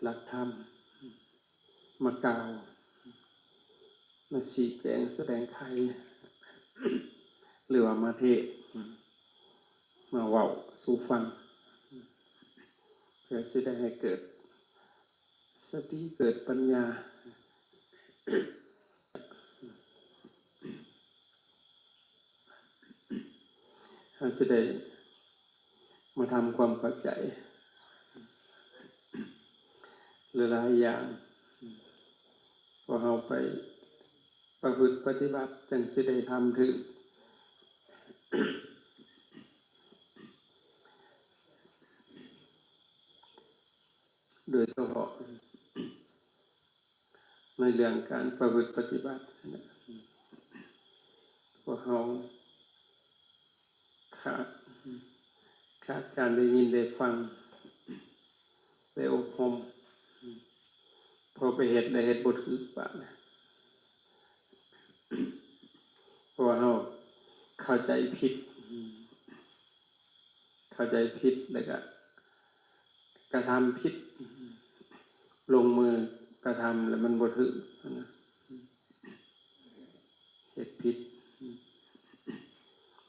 หลักธรรมมากล่าวมาชี้แจงแสดงไขหรือว่ามาเทศมาเว้าสู่ฟังเพื่อสิได้ให้เกิดสติเกิดปัญญาเราจะได้มาทำความเข้าใจหลายๆอย่างพอเราไปประพฤติปฏิบัติจังสิได้ทำถึงโดยเฉพาะในเรื่องการประพฤติปฏิบัติพวกเราขาดการได้ยินได้ฟังได้อบรมพอไปเฮ็ดได้เฮ็ดบ่ถูกปากเพราะว่าเราเข้าใจผิดแล้วก็กระทำผิดลงมือกระทำแล้วมันบ่ถูกนะเฮ็ดผิด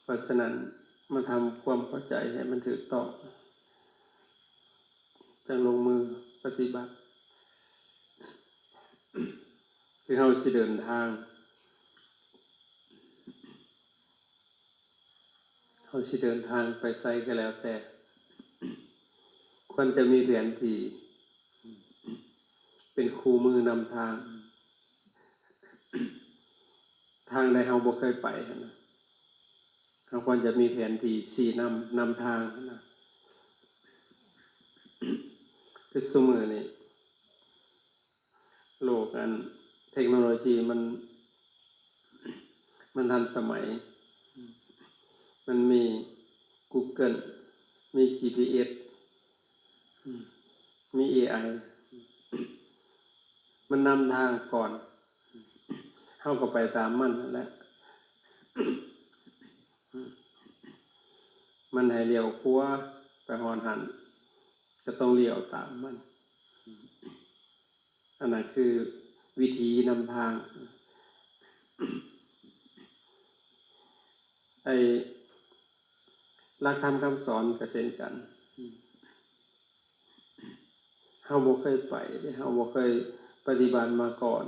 เพราะฉะนั้นมาทำความเข้าใจให้มันถูกต้องจังลงมือปฏิบัติคือเราสิเดินทางไปไสก็แล้วแต่ควรจะมีแผนที่เป็นคู่มือนำทางใดเราบ่เคยไปนะเราควรจะมีแผนที่ชี้นำทางนะคือซุมื้อนี้โลกเทคโนโลยีมันทันสมัยมันมี Google มี GPS มี AI มันนำทางก่อนเฮาก็ไปตามมันนั่นแหละมันให้เลี้ยวขวาไปฮอดหันจะต้องเลี้ยวตามมันอันนั้นคือวิธีนำทางหลักธรรมคำสอนก็เช่นกันเฮาบ่เคยไปเฮาบ่เคยปฏิบัติมาก่อน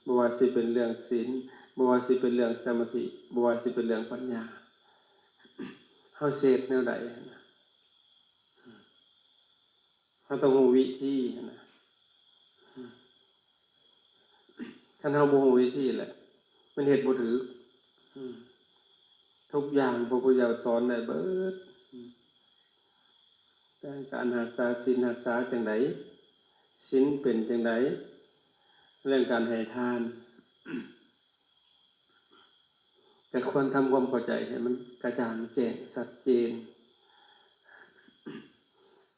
บ่ว่าสิเป็นเรื่องศีลบ่ว่าสิเป็นเรื่องสมาธิบ่ว่าสิเป็นเรื่องปัญญาเฮาเสพแนวใดนะเฮาต้องรู้วิธีนะคันเฮาบ่รู้วิธีแหละมันเฮ็ดบ่ถูกทุกอย่างพระพุทธเจ้าสอนได้เบิดการรักษาศีลรักษาจังได๋ศีลเป็นจังได๋เรื่องการให้ทานแต่ควรทำความเข้าใจให้มันกระจ่างแจ้งชัดเจน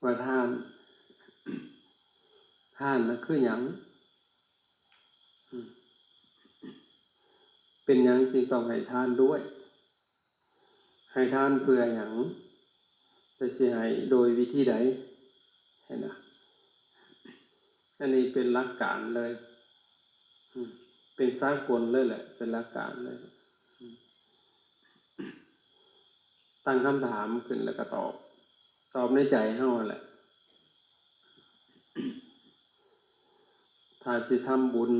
ว่าทานน่ะคือหยังเป็นหยังจึงต้องให้ทานด้วยให้ทานเพื่อหยังแต่สิให้โดยวิธีใดเห็นน่ะอันนี้เป็นหลักการเลยเป็นสากลเลยแหละเป็นหลักการเลยตั้งคำถามขึ้นแล้วก็ตอบในใจเฮาแหละถ้าสิทำบุญ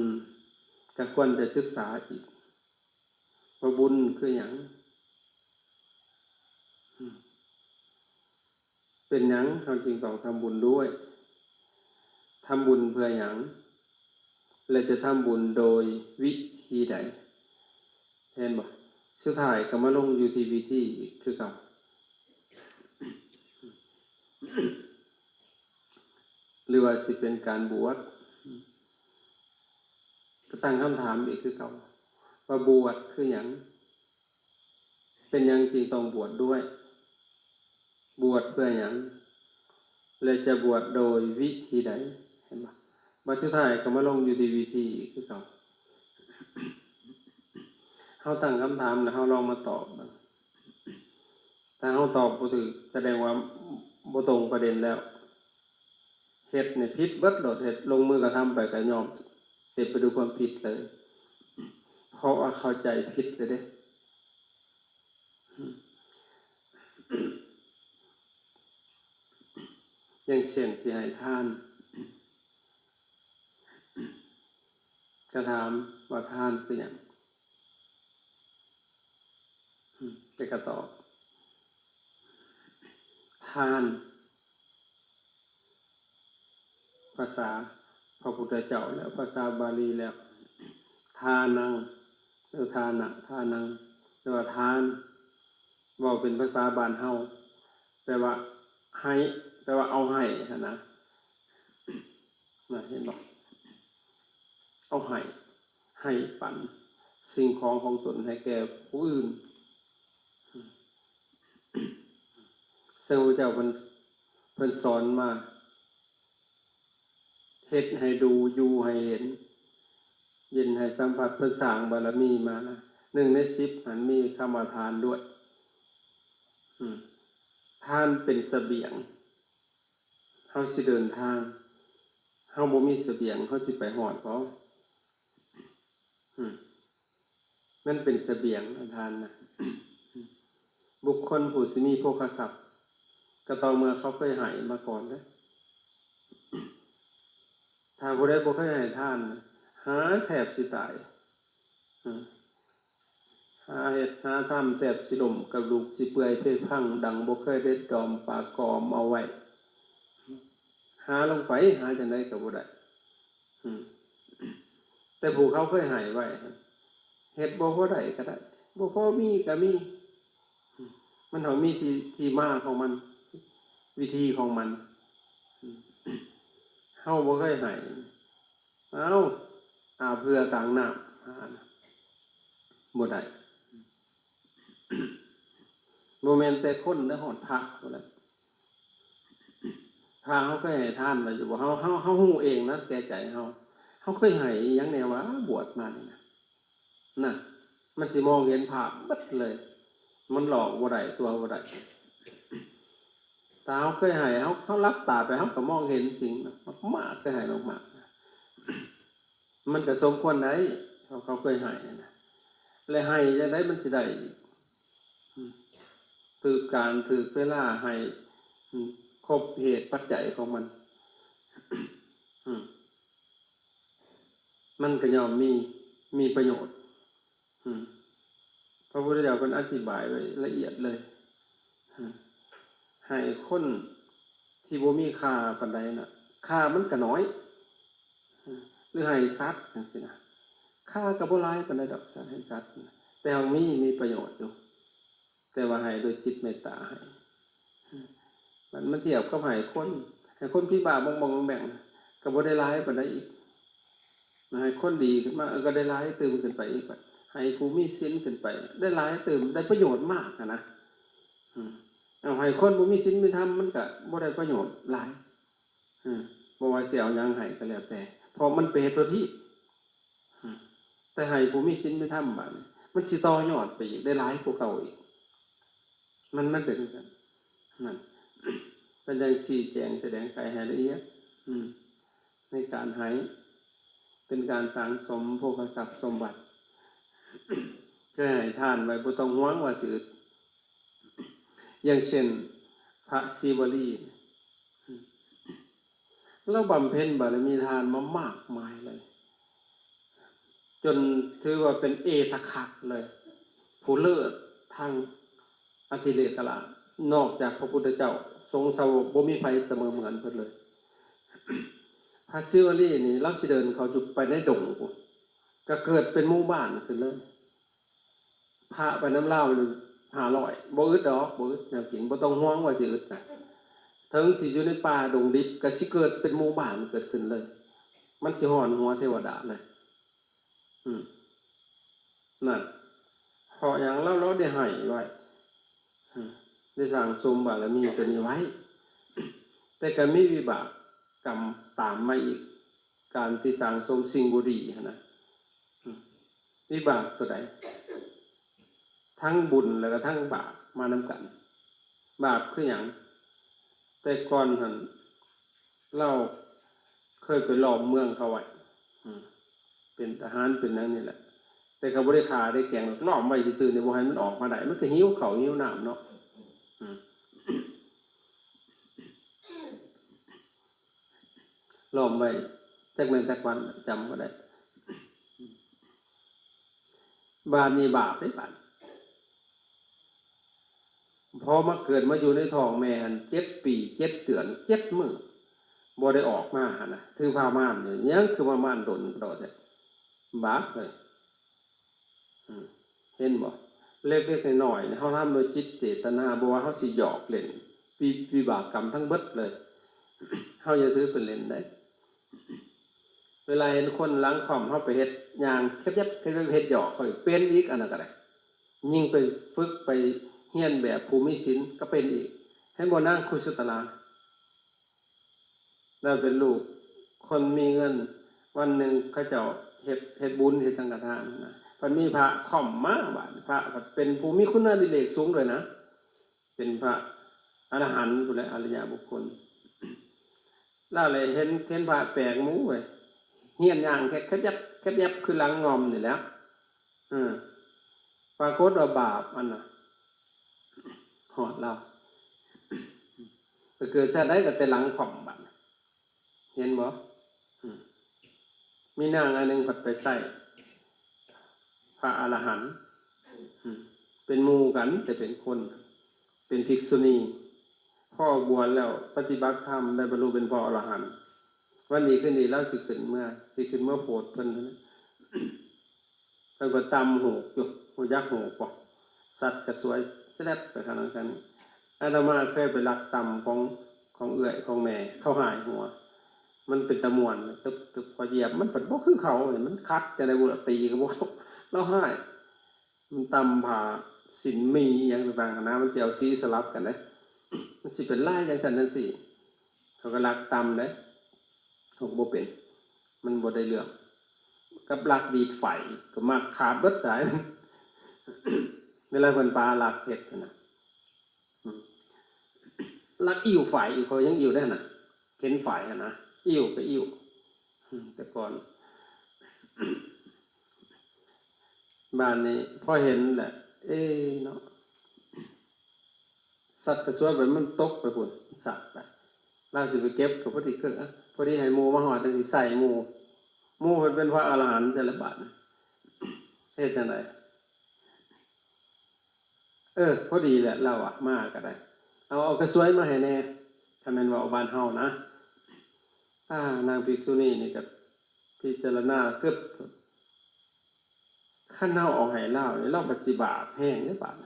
ก็ควรจะศึกษาอีกว่าบุญคือหยังเป็นหยังเราจึงต้องทำบุญด้วยทำบุญเพื่อหยังและจะทำบุญโดยวิธีใดเห็นบ่สุดท้ายก็มาลงอยู่ที่วิธีอีกคือเก่าหรือว่าสิเป็นการบวชก็ตั้งคำถามอีกคือเก่าว่าบวชคือหยังเป็นหยังจึงต้องบวชด้วยบวชเพื่อหยังและจะบวชโดยวิธีใดเห็นบ่บัดสุดท้ายก็มาลงอยู่ที่วิธีคือเก่าเฮาตั้งคำถามแล้วเฮาลองมาตอบบ้างถ้าเฮาตอบบ่ถูกแสดงว่าบ่ตรงประเด็นแล้ว เฮ็ดเนี่ยผิดเบิดโดดเฮ็ดลงมือกระทำไปก็ยอมเฮ็ดไปดูความผิดเลยเพราะว่าเข้าใจผิดเลยเด้อย่างเช่นสิให้ทานจะถามว่าทานเป็นหยังไปกระตอบทานภาษาพระพุทธเจ้าแล้วภาษาบาลีแล้วทานังหรือทานะทานังหรือว่าทานเว้าเป็นภาษาบ้านเฮาแปลว่าให้แปลว่าเอาให้นะเห็นบ่เอาให้ปันสิ่งของตนให้แก่ผู้อื่นซึ่งพระเจ้าเพิ่นสอนมาเฮ็ดให้ดูอยู่ให้เห็นเย็นให้สัมผัสเพิ่นสร้างบารมีมานะ1 ใน 10มันมีคำว่าทานด้วยทานเป็นเสบียงเฮาสิเดินทางเฮาบ่มีเสบียงเฮาสิไปฮอดบ่นั่นเป็นเสบียงทานนะบุคคลผู้สิมีโภคทรัพย์ก็ต่อเมื่อเขาเคยให้มาก่อนเด้อถ้าผู้ใดบ่เคยให้ทานหาแทบสิตายหาเฮ็ดหาทำแทบสิล่มกระดูกสิเปื่อยเพพังดังบ่เคยได้ดอมปากกอมเอาไว้หาลงไปหาจังได๋ก็บ่ได้แต่ผู้เขาเคยให้ไว้เฮ็ดบ่พอได้ก็ได้บ่พอมีก็มีมันต้องมีที่มาของมันวิธีของมันเฮาบ่เคยให้เพื่อต่างน้ำบ่ได้บ่แม่นแต่คนและฮอดพระพุ่นน่ะพระเฮาเคยให้ทานไว้อยู่บ่เฮาฮู้เองนะแก่ใจเฮาเคยให้อีหยังแน่ว่าบวชมานี่นะนั่นมันสิมองเห็นภาพเบิดเลยมันหลอกบ่ได้ตัวบ่ได้ตาเฮาเคยให้เฮารับตาไปเฮาก็มองเห็นสิ่งมากๆเคยให้มากๆมันก็สมควรได้เขาเคยให้นะและให้จังได๋มันสิได้ถือการถือเวลาให้ครบเหตุปัจจัยของมันมันก็ย่อมมีประโยชน์พระพุทธเจ้าเพิ่นอธิบายไว้ละเอียดเลยให้คนที่บ่มีค่าปานใดน่ะค่ามันก็น้อยหรือให้สัตว์จังซี่นะค่าก็บ่หลายปานใดดอกสัตว์ให้สัตว์แต่ว่ามีประโยชน์อยู่แต่ว่าให้โดยจิตเมตตาให้มันเทียบกับให้คนที่บาปบงแบ่งก็บ่ได้หลายปานใดอีกให้คนดีขึ้นมาก็ได้หลายเติมขึ้นไปอีกให้ผู้มีศีลขึ้นไปได้หลายเติมได้ประโยชน์มากนะเอาให้คนบ่มีศีลมีธรรมมันก็บ่ได้ประโยชน์หลายบ่ว่าสิเอาหยังให้ก็แล้วแต่เพราะมันเป็นตัวที่แต่ให้ผู้มีศีลมีธรรมบัดมันสิต่อยอดไปอีกได้หลายกว่าเก่าอีกมันเป็นจังซั่นนั่นเป็นจังชี้แจงแสดงไขให้ละเอียดในการให้เป็นการสังสมโภคทรัพย์สมบัติก็ให้ทานไว้บ่ต้องห่วงว่าสิอย่างเช่นพระศิวลีเราบำเพ็ญบารมีทานมามากมายเลยจนถือว่าเป็นเอตคัคเลยผู้เลิศทางอติเลกละนอกจากพระพุทธเจ้าทรงสาวกบ่มีไผเสมอเหมือนเพิ่นเลยพระศิวลีนี่เราสิเดินเขาจุไปในดงก็เกิดเป็นหมู่บ้านขึ้นเลยพระไปน้ำเล่านึง500บ่อึดดอกบ่อึดแนวกินบ่ต้องห่วงว่าสิอึดนะถึงสิอยู่ในป่าดงดิบก็สิเกิดเป็นหมู่บ้านเกิดขึ้นเลยมันสิฮ้อนหัวเทวดาเลยนั่นเพราะอย่างเราได้ให้ไว้ได้สั่งสมบารมีตัวนี้ไว้แต่ก็มีวิบากกรรมตามมาอีกการที่สั่งสมสิ่งบ่ดีนะวิบากตัวใดทั้งบุญแล้วก็ทั้งบาปมานำกันบาปคือหยังแต่ก่อนหั่นเรา เคยไปล้อมเมืองเขาไว้เป็นทหารเป็นนั่นนี่แหละแต่เขาบ่ได้ฆ่าได้แกงล้อมไว้ซื่อๆนี่บ่ให้มันออกมาได้มันก็หิวข้าวหิวน้ำเนาะล้อมไว้จักแม่นจักวันจำบ่ได้บาปนี่บาปได้บาปพอมาเกิดมาอยู่ในท้องแม่หัน7 ปี7 เดือน7 มื้อบ่ได้ออกมาหั่นน่ะถือพาม่านอยู่ยังคือว่าม่านดนกระโดดเนี่ยบาปเลยเห็นบ่เล็กๆน้อยๆเฮาทำโดยจิตเจตนาบ่ว่าเฮาสิหยอกเล่นวิบากกรรมทั้งเบิดเลยเฮาอย่าถือเป็นเล่นได้เวลาเห็นคนล้างค่อมเฮาไปเฮ็ดย่างเฮ็ดเฮ็ดหยอกเขาเป็นอีกอันนั้นก็ได้ยิ่งไปฝึกไปเฮียนแบบภูมิศิลป์ก็เป็นอีกให้บ่นางคุสุตลาแล้วเป็นลูกคนมีเงินวันหนึ่งเขาเจ้าเฮ็ดบุญเฮ็ดสังฆทานนะมันมีพระค่อมมาบาดพระเป็นผู้มีคุณดิเลกสูงเลยนะเป็นพระอรหันต์ผู้ใดอริยบุคคลแล้วเลยเห็นพระแปลกหมูเว้ยเฮียนย่างแค่ยับคือหลังงอมนี่แหล้วปรากฏว่าบาปอันน่ะหอดเราเกิดชาติใดก็แต่หลังค่อมบัดเห็นบ่มีนางอันนึงผัดไปใส่พระอรหันต์เป็นหมู่กันแต่เป็นคนเป็นภิกษุณีพ่อบวชแล้วปฏิบัติธรรมได้บรรลุเป็นพระอรหันต์วันนี้ขึ้นดีแล้วสิขึ้นเมื่อโพดเพิ่นก็ตำหูอยู่หูยักษ์หูปอกสัตว์ก็สวยแซ่บไปขนาดนั้นอาตมาเคยไปลักตำของเอื้อยของแม่เข้าหายหัวมันเป็นตะมวนตึบพอเหยียบมันเป็นบ่คือเขาเห็นมันคัดจะได้บุรตีก็บ่เราให้มันตำผ่าสินมีอย่างต่างๆนะมันสิเอาสีสลับกันเด้มันสิเป็นลายจังซั่นจังซี่เขาก็ลักตำเด้เขาบ่เป็นมันบ่ได้เรื่องกับลักดีดไฟก็มักขาดเบิดสายเวลาเพิ่นปลาลักเฮ็ดน่ะลักอิ่วไฟอีกเขายังอิ่วได้น่ะเข็นไฟนะอิ่วไปอิ่วแต่ก่อนบ้านนี้พอเห็นแหละเนาะสัตว์กระสวยไปมันตกไปพุ่นสัตว์ไปเราสิไปเก็บกับพอดีพอดีให้หมู่มาหอดจังสิใส่หมู่เพิ่นเป็นพระอรหันต์แต่ละบาทเฮ็ดจังได๋พอดีแหละเราอ่ะมาก็ได้เอากระสวยมาให้แน่ถ้าแม่นว่าเอาบ้านเฮานะนางภิกษุณีนี่ก็พิจารณาเกือบคันเฮาเอาให้เล่านี่เราบัดสิบาปแห้งเด้อบาด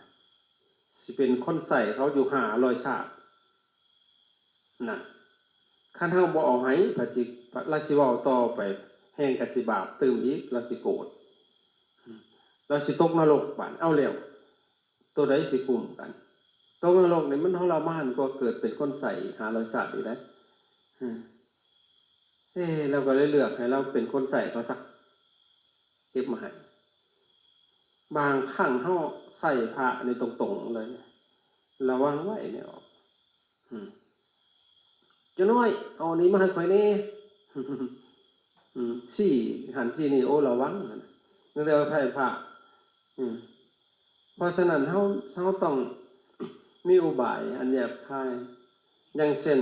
สิเป็นคนใส่เขาอยู่500ชาติน่ะคันเฮาบ่เอาให้พระจิราสิเว้าต่อไปแห้งก็สิบาปตื่มอีกเราสิโกรธเราสิตกนรกบาดเอาแล้วตัวใดสิคุ้มกันตกนรกนี่มันทรมานกว่าเกิดเป็นคนใส่500ชาติอีกได้เราก็เลยเลือกให้เราเป็นคนใส่เขาสักเก็บมาให้บางครั้งเฮาใส่พระในตรงๆเลยระวังไว้เนี่ยจะน้อยเอานี้มาให้ข่อยแน่หันสี่นี่โอ้ระวังนั่นแหละไผพระเพราะฉะนั้นเฮาต้องมีอุบายอันแยบคายอย่างเช่น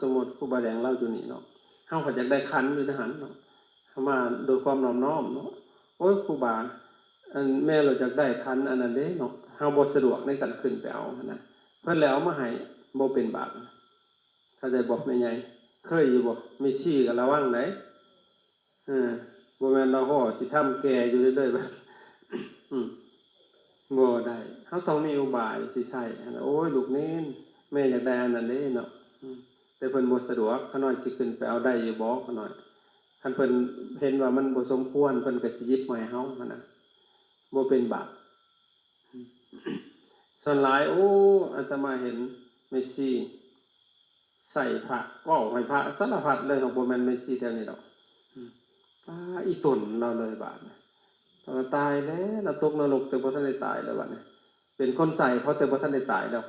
สมมุติครูบาแดงเล่าอยู่นี่เนาะเฮาก็อยากได้ขันอยู่ทหารเนาะเฮามาโดยความน้อมเนาะโอ้ยครูบาอันแม่เราอยากได้ขันอันนั้นเด้เนาะเฮาบ่สะดวกในการขึ้นไปเอานะเพิ่นแล้วมาให้บ่เป็นบาปถ้าได้บอกแม่ใหญ่เคยอยู่บ่มีชี้ก็ระวังได้บ่แม่นเราฮ้อสิทำแก่อยู่เรื่อยๆแบบบ่ได้เฮาต้องมีอุบายสิใช้โอ้ยลูกเน้นแม่อยากได้อันนั้นเด้เนาะแต่เพิ่นบ่สะดวกเขาน้อยสิขึ้นไปเอาได้อยู่บ่เขาน้อยคันเพิ่นเห็นว่ามันบ่สมควรเพิ่นก็สิหยิบมาให้เฮาหั่นน่ะบ่เป็นบาปส่วนหลายอาตมาเห็นเมสซี่ใส่พระเว้าให้พระสารพัดเลยของบ่แม่นเมสซี่แถวนี้ดอกอีตนเราเลยบาดเราตายแล้วเราตกนรกแต่บ่ทันได้ตายแล้วบัดนี้เป็นคนใส่เพราะแต่บ่ทันได้ตายแล้ว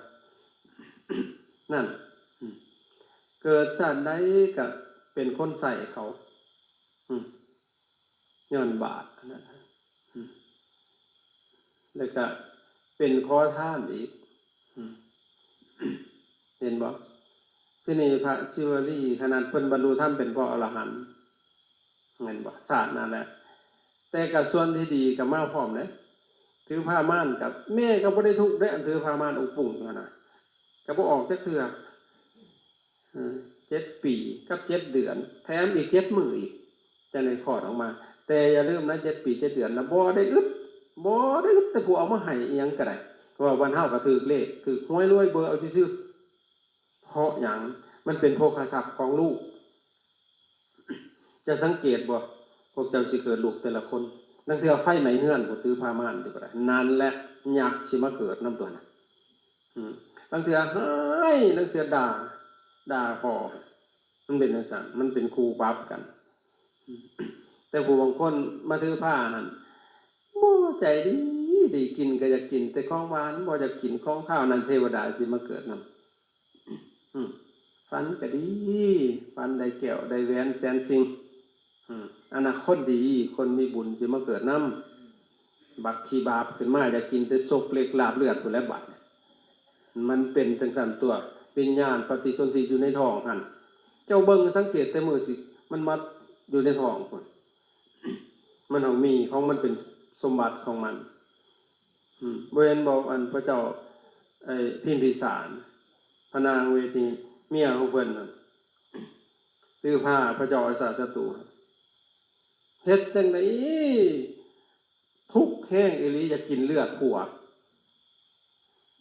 นั่นเกิดชาติใดก็ เป็นคนใส่เขาย้อนบาปนะแล้วก็เป็นขอทานอีกเห็นบ่สินี่พระศิวลีขนาดเพิ่นบรรลุธรรมเป็นพระอรหันต์เห็นบ่ศาสตร์นั่นแหละแต่กับส่วนที่ดีกับมาพร้อมเลยถือผ้าม่านกับแม่ก็บ่ได้ทุกข์ได้ถือผ้าม่านองค์ปุ่งนะก็บ่ออกจักเทื่อ7 ปีกับ7 เดือนแถมอีก7 มื้ออีกจะในคลอดออกมาแต่อย่าลืมนะ7 ปี 7 เดือนนะบ่ได้อึดแต่ผู้เอามาให้อีหยังก็ได้เพราะว่าวันเฮาก็ถือเลขถือหวยรวยเบอร์เอาซื่อเพราะหยังมันเป็นโภคทรัพย์ของลูกจะสังเกตบ่พวกเจ้าสิเกิดลูกแต่ละคนนั่นคือไฟไหม้เฮือนบ่ถือผ้าม่านดีกว่านั่นแหละยักษ์สิมาเกิดนำตัวน่ะนั่นคือให้นั่นคือด่าพ่อมันเป็นจังซั่นมันเป็นคู่ปรับกันแต่ผู้บางคนมาถือผ้าหั่นบ่ใจดีกินก็อยากกินแต่ของหวานบ่อยากกินของข้าวนั่นเทวดาสิมาเกิดนำฝันก็ดีฝันได้แก้วได้แหวนแสนสิ่งอนาคตดีคนมีบุญสิมาเกิดนำบักขี้บาปขึ้นมาอยากกินแต่ศพเล็กลาบเลือดพุ่นแหละบัดมันเป็นจังซั่นตัววิญญาณปฏิสนธิอยู่ในท้องหั่นเจ้าเบิ่งสังเกตแต่มื้อสิมันมาอยู่ในท้องพุ่นมันเอามีของมันเป็นสมบัติของมันบ่เห็นบอกอันพระเจ้าไอ้พิมพิสารพระนางเวทีเมียของเพิ่นน่ะถือผ้าพระเจ้าอาสาจตุเฮ็ดจังได๋ทุกข์แห้งอีหลีอยากกินเลือดผัว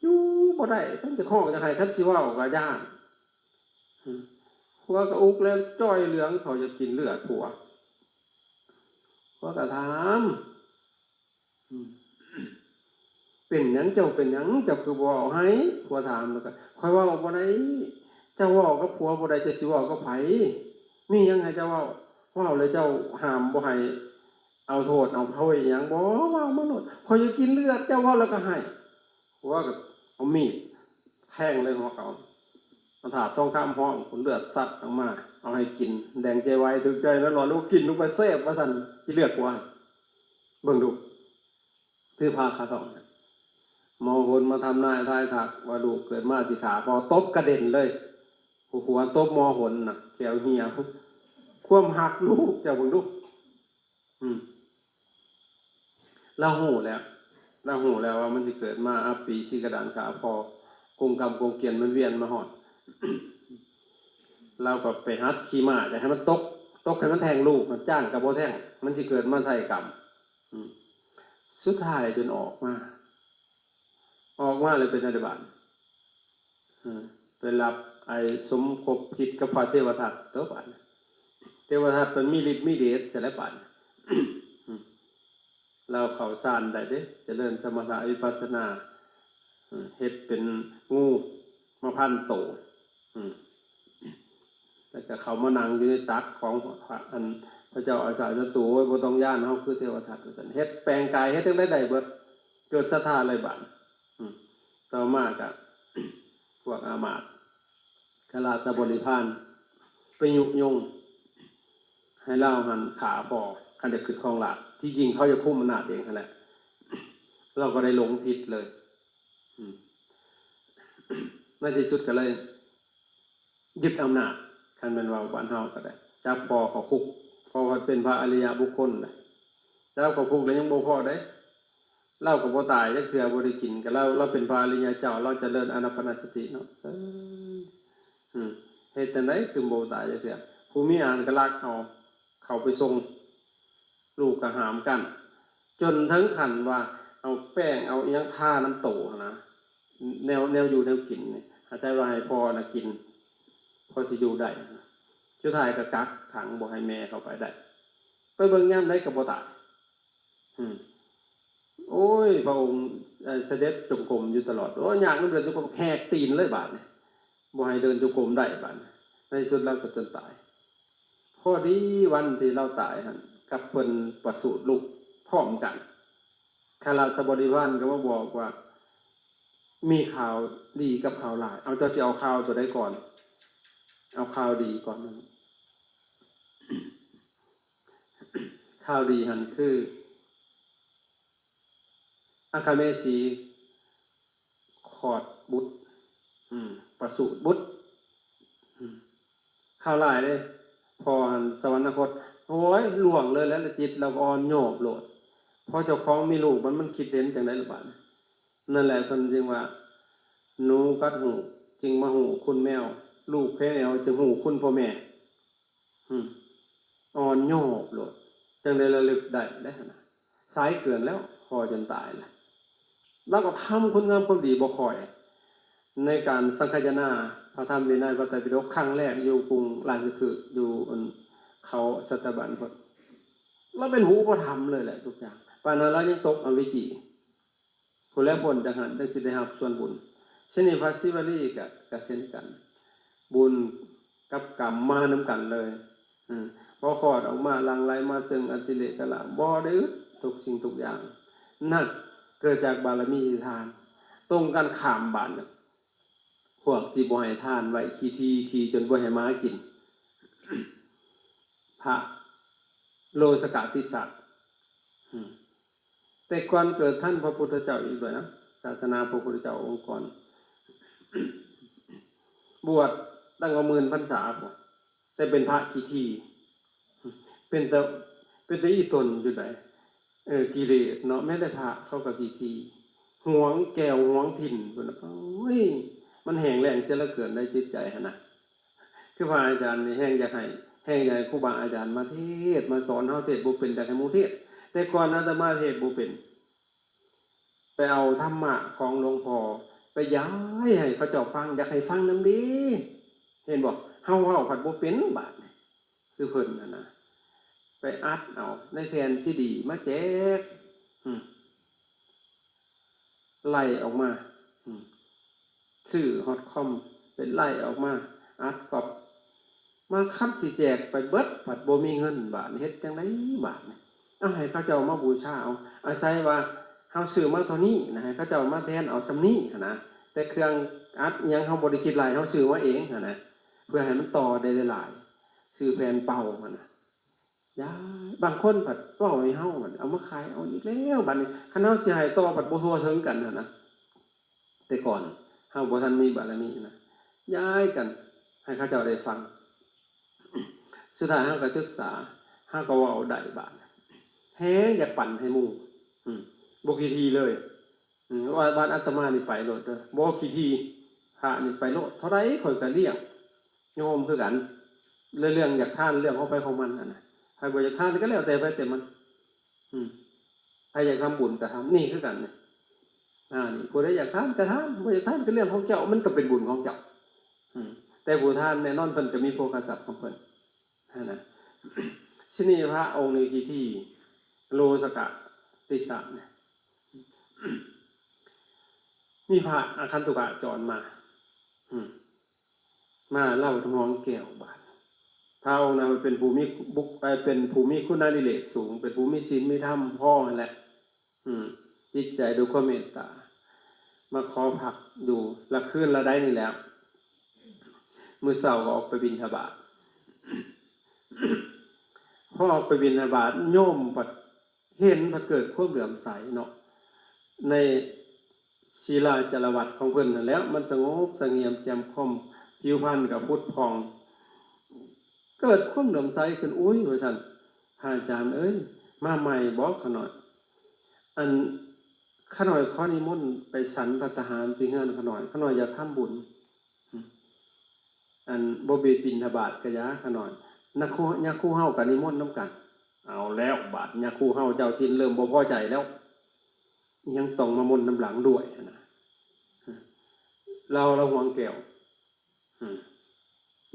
อยู่บ่ได้ทั้งจะข้องจะให้คันสิเว้าก็ย่านผัวก็อุกแล้วจ้อยเหลืองเขาจะกินเลือดผัวผัวก็ถามเป็นหยังเจ้าเป็นหยังเจ้าคือบ่เอาให้ผัวถามแล้วก็ค่อยเว้าบ่ได้เจ้าเว้ากับผัวบ่ได้จะสิเว้ากับไผมีหยังให้เจ้าเว้าเลยเจ้าห้ามบ่ให้เอาโทษเอาโทษหยังบ่เว้ามาโลดข่อยจะกินเลือดเจ้าเว้าแล้วก็ให้ผัวก็เอามีดแทงเลยหัวเขามันถาดทองคำห้องผลเลือดซัดออกมาเอาให้กินแดงใจไวถึงใจแล้วรอลูกกินลูกไปเสพว่าซั่นสิเลือดกว่าเบิ่งดูถือผ้าคาท้องมองคนมาทำนายทายถักว่าลูกเกิดมาสิขาพอตบกระเด็นเลยหัวตบมอหนน่ะแก้วเหี่ยวความหักลูกเจ้าเบิ่งดูเราหูแล้วว่ามันสิเกิดมาปีสิกระดานขาพอกงกรรมกงเกียนมันเวียนมาฮอดเราก็ไปหัดขี่ม้าจะให้มันตกให้มันแทงลูกมันจ้างก็บ่แทงมันสิเกิดมาใส่กรรมสุดท้ายจนออกมาเลยเป็นอธิบาลไปรับไอ้สมคบคิดกับพระเทวทัตตัวป่านเทวทัตเป็นมีฤทธิ์มีเดชจะแล้วป่านเราเข้าฌานได้เด้เจริญสมถะวิปัสสนาเฮ็ดเป็นงูมาพันโตแล้วก็เขามานั่งอยู่ในตักของพระเจ้าอาสาจตุไว้บ่ต้องย่านเฮาคือเทวทัตว่าซั่นเฮ็ดแปลงกายเฮ็ดจังได๋ได้เบิดเกิดศรัทธาเลยบาดต่อมาก็พวกอามาตย์คราชบริพารไปยุยงให้เล่าหันขาพอคันจะขึ้นของหลาดที่จริงเขาจะคุมอำนาจเองนั่นแหละเราก็ได้หลงผิดเลยในที่สุดก็เลยยึดอำนาจคันเป็นว่าบ้านเฮาก็ได้จับพอเขาคุกพอเป็นพระอริยบุคคลเลยเจ้าเขาคุกแล้วยังบ่พอได้เล่ากับบ่ตายจักเทื่อบ่ได้กินก็เราเป็นพระอริยเจ้าเราเจริญอานาปานสติเนาะเฮ็ดจังได๋คือบ่ตายจักเทื่อผู้มีอาหารก็ลักเอาเข้าไปส่งลูกก็หามกันจนถึงขั้นว่าเอาแป้งเอาอีหยังทาน้ำโตนะแนวอยู่แนวกินนี่อาจารย์ว่าให้พ่อน่ะกินพอสิอยู่ได้สุดท้ายก็กักขังบ่ให้แม่เข้าไปได้ไปเบิ่งยามใดก็บ่ตายโอ้ยพระองค์เสด็จจงกรมอยู่ตลอดโอ้ยากนำเดินจงกรมแหกตีนเลยบาดนี่บ่ให้เดินจงกรมได้บาดในสุดแล้วก็จนตายพอดีวันที่เราตายหั่นกับเพิ่นประสูติลูกพร้อมกันข้าราชบริพารก็มาบอกว่ามีข่าวดีกับข่าวร้ายเอาเจ้าสิเอาข่าวตัวใดก่อนเอาข่าวดีก่อน ข่าวดีหันคืออาคาเมสีขอดบุตรประสูติบุตรข่าวหลายเลยพอหันสวรรคตโอ้ยหลวงเลยแล้วจิตเราอ่อนโยบโลดพอเจ้าของมีลูกมันคิดเห็นจังได๋ล่ะบัดนั่นแหละเพิ่นจึงว่าหนูกัดหูจึงมาหูคุณแมวลูกแพ้แนวจึงหูคุณพ่อแม่อ่อนโยบโลดจังได๋ระลึกได้นะสายเกินแล้วพอจนตายแล้วแล้วก็ทำคุณงามความดีบ่ค่อยในการสังคายนาพระธรรมวินัยพระไตรปิฎกครั้งแรกอยู่กรุงราชคฤห์อยู่เขาสัตบัญพุ่นเราเป็นหูอุปถัมภ์เลยแหละทุกอย่างปานนั้นเรายังตกอวิจีผู้แล้วผลจังหันจังสิได้รับส่วนบุญเช่นนี้พระศิวลีก็เช่นกันบุญกับกรรมมานำกันเลยพอคลอดออกมาหลั่งไหลมาซึ่งอติเลกละบ่ได้อึดทุกสิ่งทุกอย่างนั่นเกิดจากบารมีทานตรงกันข้ามบาดน่ะพวกที่บ่ให้ทานไว้ขี่จนบ่ให้ม้ากินพระโลสกติสัตว์แต่ก่อนเกิดท่านพระพุทธเจ้าอีกด้วยนะศาสนาพระพุทธเจ้าองค์ก่อนบวชตั้งว่า10,000 พรรษาพุ่นแต่เป็นพระขี้เป็นแต่อีตนอยู่ไหนกิเลสเนาะแม้แต่พระเขาก็ขี้หวงแก้วหวงถิ่นพุ่นน่ะโอ้ยมันแห้งแล้งเสียเหลือเกินในจิตใจหั่นน่ะคือพระอาจารย์นี่แห้งอยากให้ครูบาอาจารย์มาเทศมาสอนเฮาเทศบ่เป็นอยากให้หมู่เทศแต่ก่อนอาตมาเทศบ่เป็นไปเอาธรรมะของหลวงพ่อไปย้ายให้เขาเจ้าฟังอยากให้ฟังนำดีเห็นบ่เฮาเว้าผัดบ่เป็นบาดนี่คือเพิ่นน่ะนะไปอัดเอาในแผ่นซีดีมาแจกไล่ออกมาซื้อฮอตคอมเป็นไล่ออกมาอัดกอบมาคัดสิแจกไปเบิดผัดบ่มีเงินบาทเฮ็ดจังได๋บาทนี่เอาให้เขาเจ้ามาบูชาเอาอาศัยว่าเฮาซื้อมาเท่านี้นะให้เขาเจ้ามาแทนเอาซำนี้นะแต่เครื่องอัดอิหยังเฮาบ่ได้คิดหลายเฮาซื้อมาเองนะเพื่อให้มันต่อได้หลายๆซื้อแผ่นเป่ามันน่ะยาบางคนผัดเว้าให้เฮามันเอามาขายเอาอีกแล้วบัดนี้คันเฮาสิให้ต่อผัดบ่ทั่วถึงกันนะแต่ก่อนเฮาบ่ทันมีบารมีนะย้ายกันให้เขาเจ้าได้ฟังสุดท้ายเฮาก็ศึกษาเฮาก็เว้าได้บาดแฮงอยากปั่นให้หมู่บ่ขี้ทีเลยว่าบ้านอาตมานี่ไปโลดเด้อบ่ขี้ทีพระนี่ไปโลดเท่าใดข่อยก็เลี้ยงโยมคือกันเรื่องอยากทานเรื่องของไปของมันน่ะนะใครบ่อยากทานก็แล้วแต่ไปแต่มันใครอยากทำบุญก็ทำนี่คือกันนี่นี่ผู้ใดอยากทานก็ทานบ่อยากทานก็เรื่องของเจ้ามันก็เป็นบุญของเจ้าแต่ผู้ทานแน่นอนเพิ่นก็มีโภคทรัพย์ของเพิ่นนะชนีพระองค์ในที่โลสกติสัตว์เนี่ยมีพระอาคันตุกะจรมาเล่าทำนองแก้วบาดพระองค์นั้นเป็นภูมิเป็นภูมิคุณาธิเลกสูงเป็นภูมิศีลมีธรรมพ่อนั่นแหละจิตใจดูความเมตตามาขอพักดูละคืนละได้นี่แล้วมื้อเช้าก็ออกไปบิณฑบาตพอออกไปบิณฑบาตโยมปัดเห็นพระเกิดความเหลื่อมใสเนาะในศีลาจารวัตรของเพิ่นนั่นแล้วมันสงบเสงี่ยมแจ่มคมผิวพรรณก็พุทธพองเกิดความเหลื่อมใสขึ้นอุ้ยว่าซั่นพระอาจารย์เอ้ยมาใหม่บอกขน่อยอันขน่อยขอนิมนต์ไปฉันภัตตาหารที่เฮือนขน่อยอยากทำบุญอันบ่เบียดบิณฑบาตก็ยาขน่อยนักคู่เฮาก็นิมนต์นำกันเอาแล้วบาดยาคู่เฮาเจ้าทินเริ่มบ่พอใจแล้วยังต้องมามนต์น้ำหลังด้วยนะเราห่วงแก้ว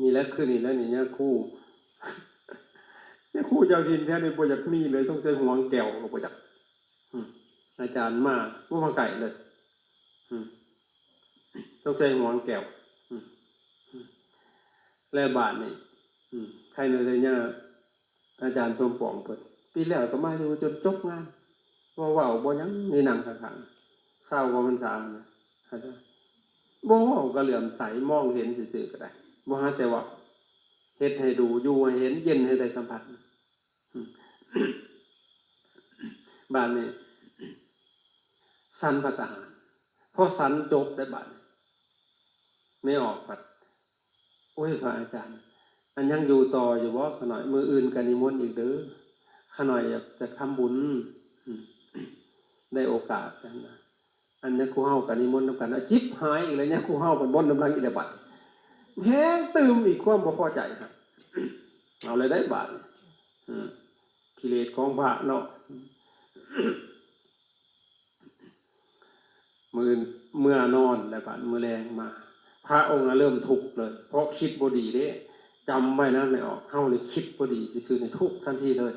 นี่แหละคือนี่แล้วนี่ยาคู่เจ้าทินแท้นี่บ่อยากมีเลยต้องใจห่วงแก้วก็บ่จักอาจารย์มาบ่มาไก่เลยต้องใจห่วงแก้วและบาทนี่ใครในใจเนี่ยอาจารย์สมปองเพิ่นปีแล้วก็มาอยู่จนจบงานบ่เว้าบ่หยังนี่นั่งข้างๆเศร้าบ่มันสามนะบ่เว้าก็เหลื่อมใสมองเห็นซื่อๆก็ได้บ่หาแต่ว่าเฮ็ดให้ดูอยู่ให้เห็นเย็นให้ได้สัมผัส บ้านนี้สันพัฒหารพอสันจบได้บ้านไม่ออกปัดโอ้ยพระอาจารย์อันยังอยู่ต่ออยู่ว่าขน่อยมืออื่นกันนิมนต์อีกเด้อขน่อยอยากจะทำบุญได้โอกาสกันนะอันนี้กูเฮากันนิมนต์นำกันจิบหายอีกแล้วเนี่ยกูเฮากันบนน้ำลังอีกแล้วบัดแห้งตื่มอีกความบ่พอใจครับเอาเลยได้บาทกิเลสของพระเนาะเมื่อนอนแล้วบาดมือแรงมาพระองค์เริ่มทุกข์เลยเพราะคิดบ่ดีเด้จำไว้นะไม่ออกเฮาเลยคิดบ่ดีซื่อๆในทุกทันทีเลย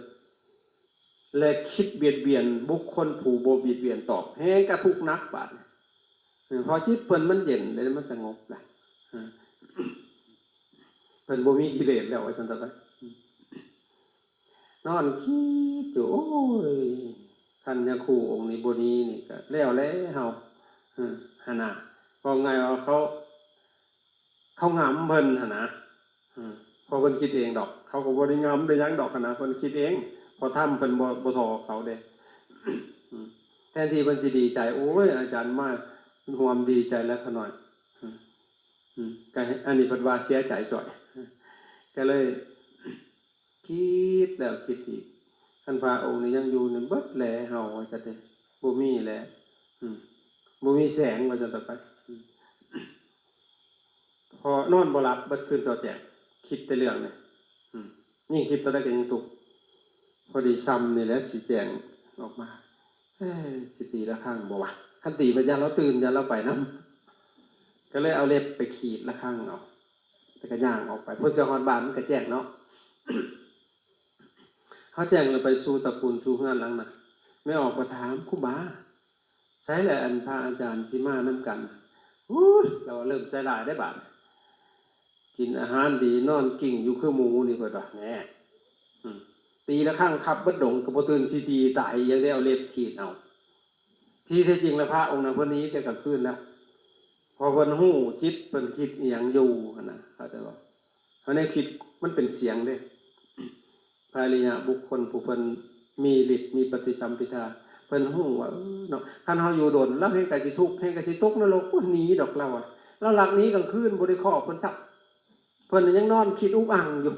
และคิดเบียดเบียนบุคคลผู้บ่เบียดเบียนตอบแห้งกระทุกนักบาดพอจิตเพิ่นมันเย็นเลยมันสงบล่ะเพิ่นบ่มีกิเลสแล้วว่าซั่นตะไปนอนคิดอยู่โอ้ยท่านยาคูองค์นี้บ่นี้นี่ก็แล้วเฮาหั่นน่ะพอไงว่าเขางำเพิ่นหั่นนะพอเพิ่นคิดเองดอกเขาก็บ่ได้งำได้ยังดอกหั่นนะเพิ่นคิดเองพอทำเพิ่นบ่ทอเขาเด้แทนที่เพิ่นสิดีใจโอ้ยอาจารย์มาห่วมดีใจแล้วขน่อยก็อันนี้เพิ่นว่าเสียใจจ่อยก็เลยคิดแล้วคิดอีกท่านพระองค์นี้ยังอยู่ในเบิดแลเฮาว่าจังได๋บ่มีแลบ่มีแสงว่าจังได๋ไปพอนอนบ่หลับเบิดคืนต่อแจกคิดแต่เรื่องนี่ยิ่งคิดต่อได้ก็ยิ่งทุกข์พอดีซ้ำนี่แหละสิแจ้งออกมาสิตีละครั้งบ่วะคันตีไปยันเราตื่นยันเราไปนำก็เลยเอาเล็บไปขีดละครั้งเอาแต่ก็ย่างออกไปพอเสียฮอดบ้านมันก็แจ้งเนาะเขาแจ้งเลยไปสู่ตระกูลสู่เฮือนหลังน่ะไม่ออกมาถามครูบาใช้แหละอันพระอาจารย์ที่มานํกันเราเริ่มใส่หลายได้บาดกินอาหารดีนอนกิ่งอยู่คือหมูนี่ก็ว่าแหน่ตีละครั้งขับบ่ดงก็บ่ตื่นสิตีตายยังได้เอาเล็บขีดเอาที่แท้จริงแล้วพระองค์นั้นเพิ่นนี้แต่กลางคืนแล้วพอเพิ่นฮู้จิตเพิ่นคิดอีหยังอยู่หั่นน่ะเข้าใจบ่เพราะในคิดมันเป็นเสียงเด้พระอริยบุคคลผู้เพิ่นมีฤทธิ์มีปฏิสัมภิทาเพิ่นฮู้ว่าเนาะคันเฮาอยู่โดนแล้วเฮ็ดก็สิทุกข์เฮ็ดก็สิตกนรกบ่หนีดอกเราอ่ะแล้วหลักนี้กลางคืนบ่ได้ขอเพิ่นซักเพิ่นยังนอนคิดอุกอังอยู่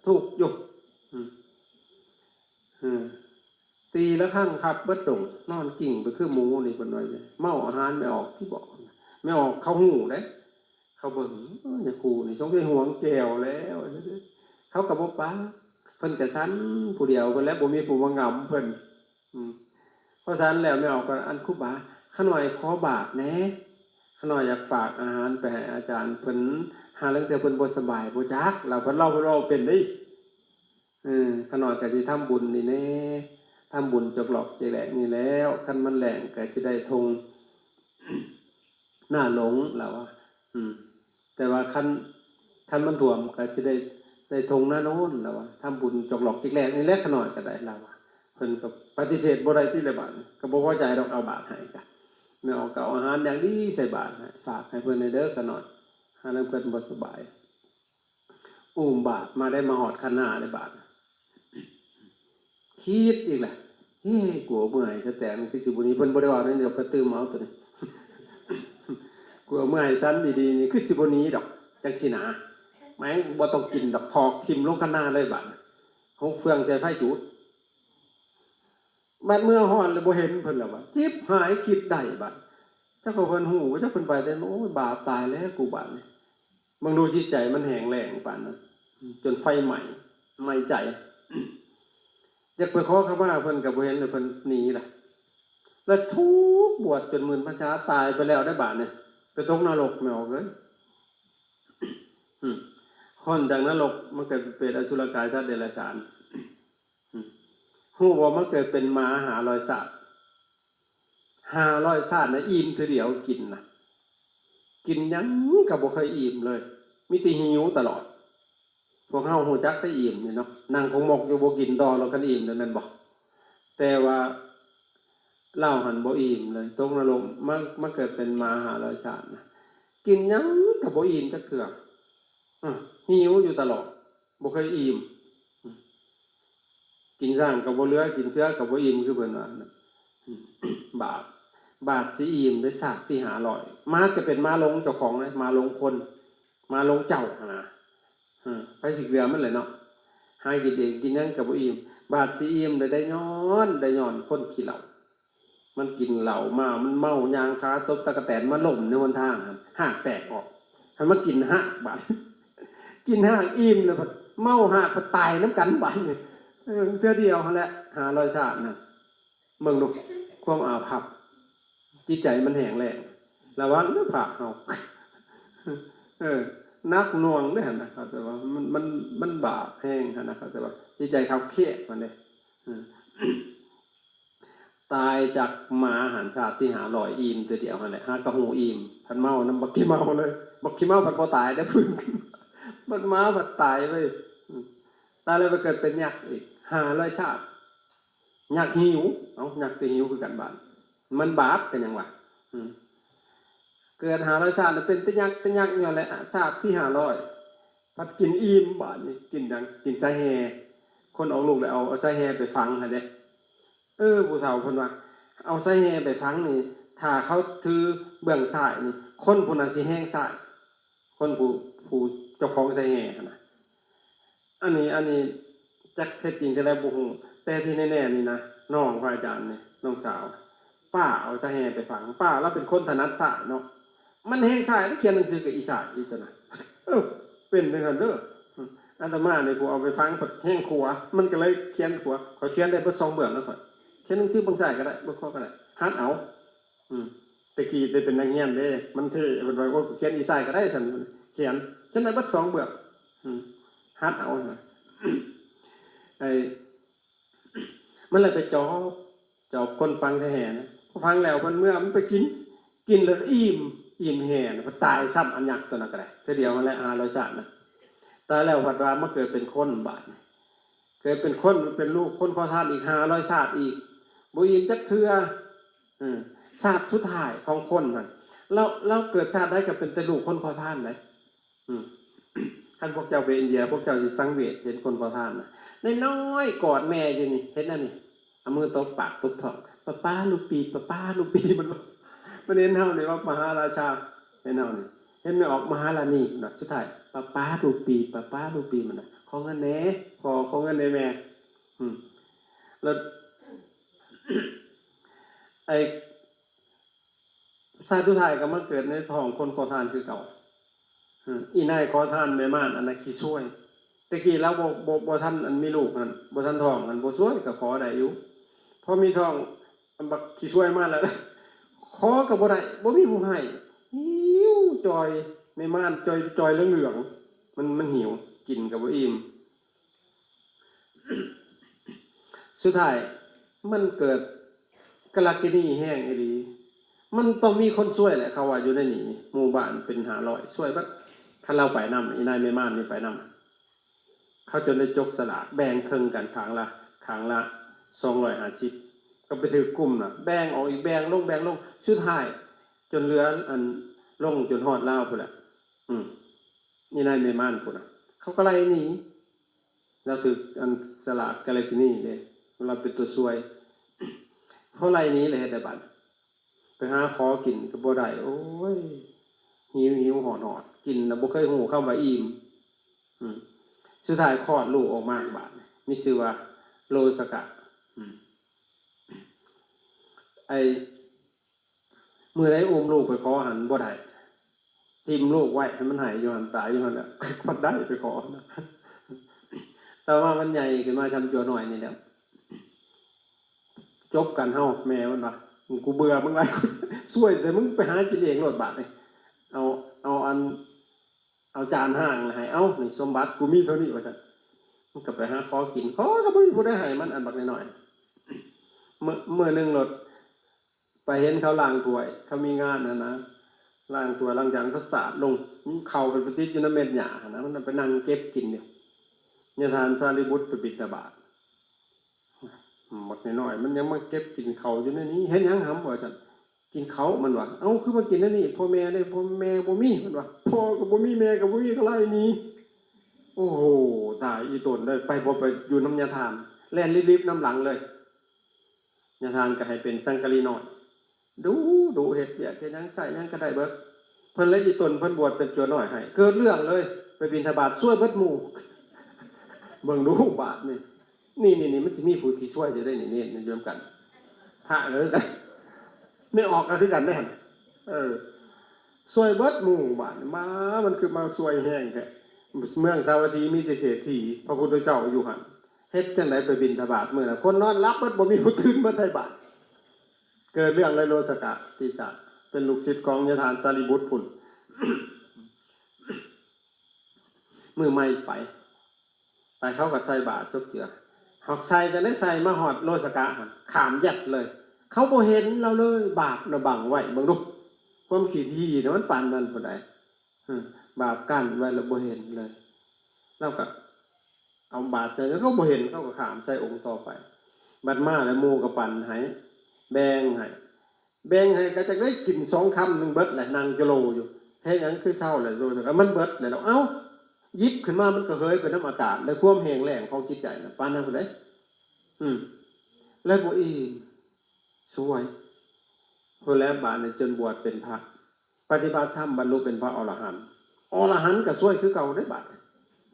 ทุกข์อยู่ตีละครั้งขับเบิดดงนอนกิ่งไปคือหมูนี่เพิ่นว่าเมาอาหารไม่ออกที่บอกไม่ออกเขาหูเด้เขาเบิ่งอย่าคูนี่สงสัยห่วงแก้วแล้วเขาก็บ่ปาเพิ่นก็ซันผู้เดียวเพิ่นแล้วบ่มีผู้มางำเพิ่นเพราะซันแล้วไม่ออกก็อันครูบาข้าน้อยขอบาทแหน่ข้าน้อยอยากฝากอาหารไปให้อาจารย์เพิ่นหาเรื่องแต่เพิ่นบ่สบายบ่จักเราเพิ่นเล่าเป็นได้ข้าน้อยก็สิทำบุญนี่แน่ทำบุญจกหลอกใจแหลกนี่แล้วคันมันแหลงก็สิได้ทงหน้าหลงแล้วว่าแต่ว่าคันมันท่วมก็สิได้ทงหน้าโน้นแล้วว่าทำบุญจกหลอกใจแหลกนี่แหละข้าน้อยก็ได้แล้วว่าเพิ่นก็ปฏิเสธบ่ได้ที่ละบาทก็บ่พอใจดอกเอาบาทให้ก็แม่เอาเก่าอาหารอย่างดีใส่บาทให้ฝากให้เพิ่นเด้อข้าน้อยหาแล้วเพิ่นบ่สบายอุ้มบาทมาได้มาหอดข้างหน้าได้บาทคิดอีกแหละกลัวเมื่อยแต่มันคือสิบุนี้เพิ่นบ่ได้ว่าเดี๋ยวก็ตื่มเอาตัวนี้กลัวเมื่อยซันดีๆนี่คือสิบุนี้ดอกจังสินะแม่งบ่ต้องกินดอกทอกทิ่มลงข้างหน้าเลยบาดเฮาเฟืองใจไฟจุดบัดเมื่อฮ้อนแล้วบ่เห็นเพิ่นแล้วว่าจิบหายคิดได้บาดถ้าเขาเพิ่นฮู้ว่าจักเพิ่นไปแต่โอ้ยบาปตายแล้วกูบาดนี่บางดูจิตใจมันแห้งแล้งปานนั้นจนไฟไหม้ใจอยากไปขอขมาเพิ่นก็บ่เห็นเลยเพิ่นหนีล่ะแล้วทุกบวชจนหมื่นพรรษาตายไปแล้วได้บาดเนี่ยไปตกนรกไม่ออกเลยคนจากนรกมันเกิดเป็นอสุรกายสัตว์เดรัจฉานฮู้ว่ามันเกิดเป็นม้า500ชาติ500ชาติน่ะอิ่มทีเดียวกินน่ะกินหยังก็บ่เคยอิ่มเลยมีแต่หิวตลอดพวกเฮาฮู้จักได้อิ่มนี่เนาะนั่งคงมกอยู่บ่กินต่อแล้วกันอิ่มแล้วแม่นบ่แต่ว่าเล่าหันบ่อิ่มเลยตกนรกมันเกิดเป็นม้า500ชาตินะกินหยังก็บ่อิ่มจักเทื่อหิวอยู่ตลอดบ่เคยอิ่มกิน สร้างกับบ่เหลือกินเสื้อกับบ่อิ่มคือเพิ่นว่าบาปบาปสิอิ่มด้วยซากที่หาลอยมาก็เป็นมาลงเจ้าของเลยมาลงคนมาลงเจ้านะไปสิเกลือมันเลยเนาะให้กินเองกินยังกับบ่อิ่มบาปสิอิ่มได้ย้อนคนขี้เหล้ามันกินเหล้ามามันเมายางขาตบตะกะแตนมาล่มในหนทางหากแตกออกให้มากินหากบาดกินหากอิ่มแล้วเมาหากตายน้ำกันบาดนี่เทื่อเดียวนั่นแหละ500ชาติน่ะเบิ่งดูความอาภัพจิตใจมันแห้งแล้งระวังเด้อพระเฮานักหน่วงเด้อหั่นนะครับแต่ว่ามันบาปแห้งหั่นนะครับแต่ว่าจิตใจเขาเครียดมันเด้ตายจากหมาหันชาติที่หาลอยอิ่มตัวเดียวนั่นแหละหากระหูอิ่มพันเมาน้ำบักขี้เมาเลยบักขี้เมาพันพอตายได้พึ่งมันม้าพันตายไปตายเลยไปเกิดเป็นยักษ์อีก500ชาติยักษ์หิวยักษ์ตัวหิวคือกันบาปมันบาปกันยังวะเกิด500ชาติเป็นตะยักษ์เนี่ยแหละชาติที่500พัดกินอิ่มบาปนี่กินดังกินไส้แห่คนเอาลูกเลยเอาไส้แห่ไปฟังฮะเด้ผู้เฒ่าเพิ่นว่าเอาไส้แห่ไปฟังนี่ถ้าเขาถือเบื้องซ้ายนี่คนผู้นั้นสิแห้งซ้ายคนผู้เจ้าของไส้แห่นะอันนี้จักแท้จริงก็ได้บ่ฮู้แต่ที่แน่ๆนี่นะน้องพระอาจารย์นี่น้องสาวป้าเอาไส้แห่ไปฟังป้าเราเป็นคนถนัดซ้ายเนาะมันแห้งซ้ายแล้วเขียนหนังสือกับอีสานอีกตัวน่ะเป็นจังซั่นเด้ออาตมานี่กูเอาไปฟังเพิ่นแห้งขวามันก็เลยเขียนขวาขอเขียนได้เพิ่น2เบื้องแล้วค่อยเขียนหนังสือบางสายก็ได้บ่ข้อก็ได้ฮัดเอาตะกี้ได้เป็นนักเรียนเด้มันเท่เพิ่นว่าเขียนอีสานก็ได้ซั่นเขียนได้เบิด2เบื้องฮัดเอาไอ้มันเลยไปจอบคนฟังแท้ๆนะฟังแล้วมันเมื่อมันไปกินแล้วอิ่มแห่นะตายซ้ำอันยักษ์ตัวนั้นก็ได้เท่าเดียวมันแหละ500ชาตินะตายแล้ววัดว่ามาเกิดเป็นคนบาดเกิดเป็นคนเป็นลูกคนขอทานอีก500ชาติอีกบ่อิ่มจักเทื่อชาติสุดท้ายของคนนั่นเราเกิดชาติได้ก็เป็นแต่ลูกคนขอทานได้ท่านพวกเจ้าไปอินเดียพวกเจ้าสิสังเวชเห็นคนขอทานน่ะน้อยๆกอดแม่อยู่นี่เห็นนั่นนี่เอามือตบปากตบท้องป้าลูกปีป้าลูกปีมันเห็นเฮานี่ว่ามหาราชาเห็นเฮานี่เห็นไม่ออกมหาราณีน่ะสุดท้ายป้าลูกปีมันน่ะขอเงินแหน่ขอเงินแหน่แม่แล้วไอ้ชาติสุดท้ายก็มาเกิดในท้องคนขอทานคือเก่าอีนายขอทานแม่ม่านอันนั้นขี้ช่วยตะกี้แล้วบ่ทันอันมีลูกนั่นบ่ทันท้องอันบ่ช่วยก็ขอได้อยู่พอมีท้องมันบักขี้ช่วยมาแล้วขอก็บ่ได้บ่มีผู้ให้หิวจอยแม่ม่านจอยเหลืองๆมันหิวกินก็บ่อิ่มสุดท้ายมันเกิดกะลักกินีแห้งอีหลีมันต้องมีคนช่วยแหละเขาว่าอยู่ในนี้หมู่บ้านเป็น500ช่วยบัดถ้าเราไปนำอีนายแม่ม่านนี่ไปนำเขาจนได้จกสลากแบ่งครึ่งกันครั้งละ250ก็ไปถือกลุ่มน่ะแบ่งออกอีกแบ่งลงสุดท้ายจนเหลืออันลงจนฮอดลาวพุ่นแหละนี่นายแม่ม่านพุ่นน่ะเขาก็ไล่หนีแล้วถืออันสลากกะลักกินีเด้เราเป็นตัวช่วยเขาไล่หนีเลยเฮ็ดได้บัดไปหาขอกินก็บ่ได้โอ้ยหิวหอดกินแล้วบ่เคยฮู้คำว่าอิ่มสุดท้ายคลอดลูกออกมาบาดมีชื่อว่าโลสกะไอ้มื้อใดอุ้มลูกไปขอหันบ่ได้ทิ่มลูกไว้ให้มันหายอยู่หันตายอยู่หั่นน่ะมันได้ไปขอนะแต่ว่ามันใหญ่ขึ้นมาทำจัวหน่อยนี่แหละจบกันเฮาแม่มันว่ากูเบื่อมึงไรช่วยแต่มึงไปหากินเองโลดบาทเลยเอาจานห่างให้เอานี่สมบัติกูมีเท่านี้ว่าซั่นมันก็ไปหาขอกินขอก็บ่ได้ให้มันอันบักน้อยๆเมื่อนึงรถไปเห็นเขาล้างถ้วยเขามีงานนะล้างถ้วยล้างจานเขาสาดลงเข้าไปติดอยู่ในเม็ดหญ้านะมันไปนั่งเก็บกินอยู่เนี่ยทานสารีบุตรไปบิณฑบาตบักน้อยๆมันยังมาเก็บกินเขาอยู่ในนี้เห็นยังหำว่าซั่นกินเขามันว่าเอ้าคือมากินนั่นนี่พ่อแม่ได้พ่อแม่บ่มีมันว่าพ่อก็บ่มีแม่ก็บ่มีก็ไล่หนีโอ้โหตายอีตนได้ไปบ่ไปอยู่น้ำยาทาน แล่นรีบๆน้ำหลังเลยญาทานก็ให้เป็นสังกะรีน้อยดูเฮ็ดเวียกเฮ็ดหยังใส่หยังก็ได้เบิดเพิ่นเลยอีตนเพิ่นบวชเป็นจัวน้อยให้เกิดเรื่องเลยไปบิณฑบาตช่วยเบิดหมู่เบิ่งดูบาปนี่มันสิมีผู้ที่ช่วยจะได้นี่โยมกันพระเลยกันไม่ออกก็คือกันได้หั่นช่วยเบิดหมู่บาดมามันคือมาช่วยแห้งแท้เมืองสาวัตถีมีแต่เศรษฐีพระพุทธเจ้าอยู่หั่นเฮ็ดจังได๋ไปบิณฑบาตมื้อน่ะคนนอนหลับเบิดบ่มีผู้ตื่นมาใส่บาตรเกิดเรื่องเลยโลสกะติสะเป็นลูกศิษย์ของญาทานสารีบุตรพุ่น มือใหม่ไปเขาก็ใส่บาตรจกเจือหอกใส่จะได้ใส่มาหอดโลสกะหั่นขามยัดเลยเขาบ่เห็นเราเลยบาปน่ะบังไว้เบิ่งดูความขี้ที่น่ะมันปานนั้นบ่ได้บาปกั้นไว้แล้วบ่เห็นเลยแล้วก็เอาบาตรใส่แล้วเขาบ่เห็นเขาก็ขามใส่องค์ต่อไปบัดมาแล้วหมู่ก็ปั่นให้แบ่งให้ก็จะได้กิน2 คำนึงเบิดแหละนางจะโลอยู่เฮ็ดหยังคือเศร้าแหละโลสกะมันเบิดแล้วเอ้ายิบขึ้นมามันก็เฮยไปน้ำอากาศแล้วความแห้งแล้งของจิตใจน่ะปานนั้นพุ่นเด้แล้วบ่อิ่มสวยพุ่นแล้วบาดนี้จนบวชเป็นพระปฏิบัติธรรมบรรลุเป็นพระอรหันต์ก็สวยคือเก่าได้บาด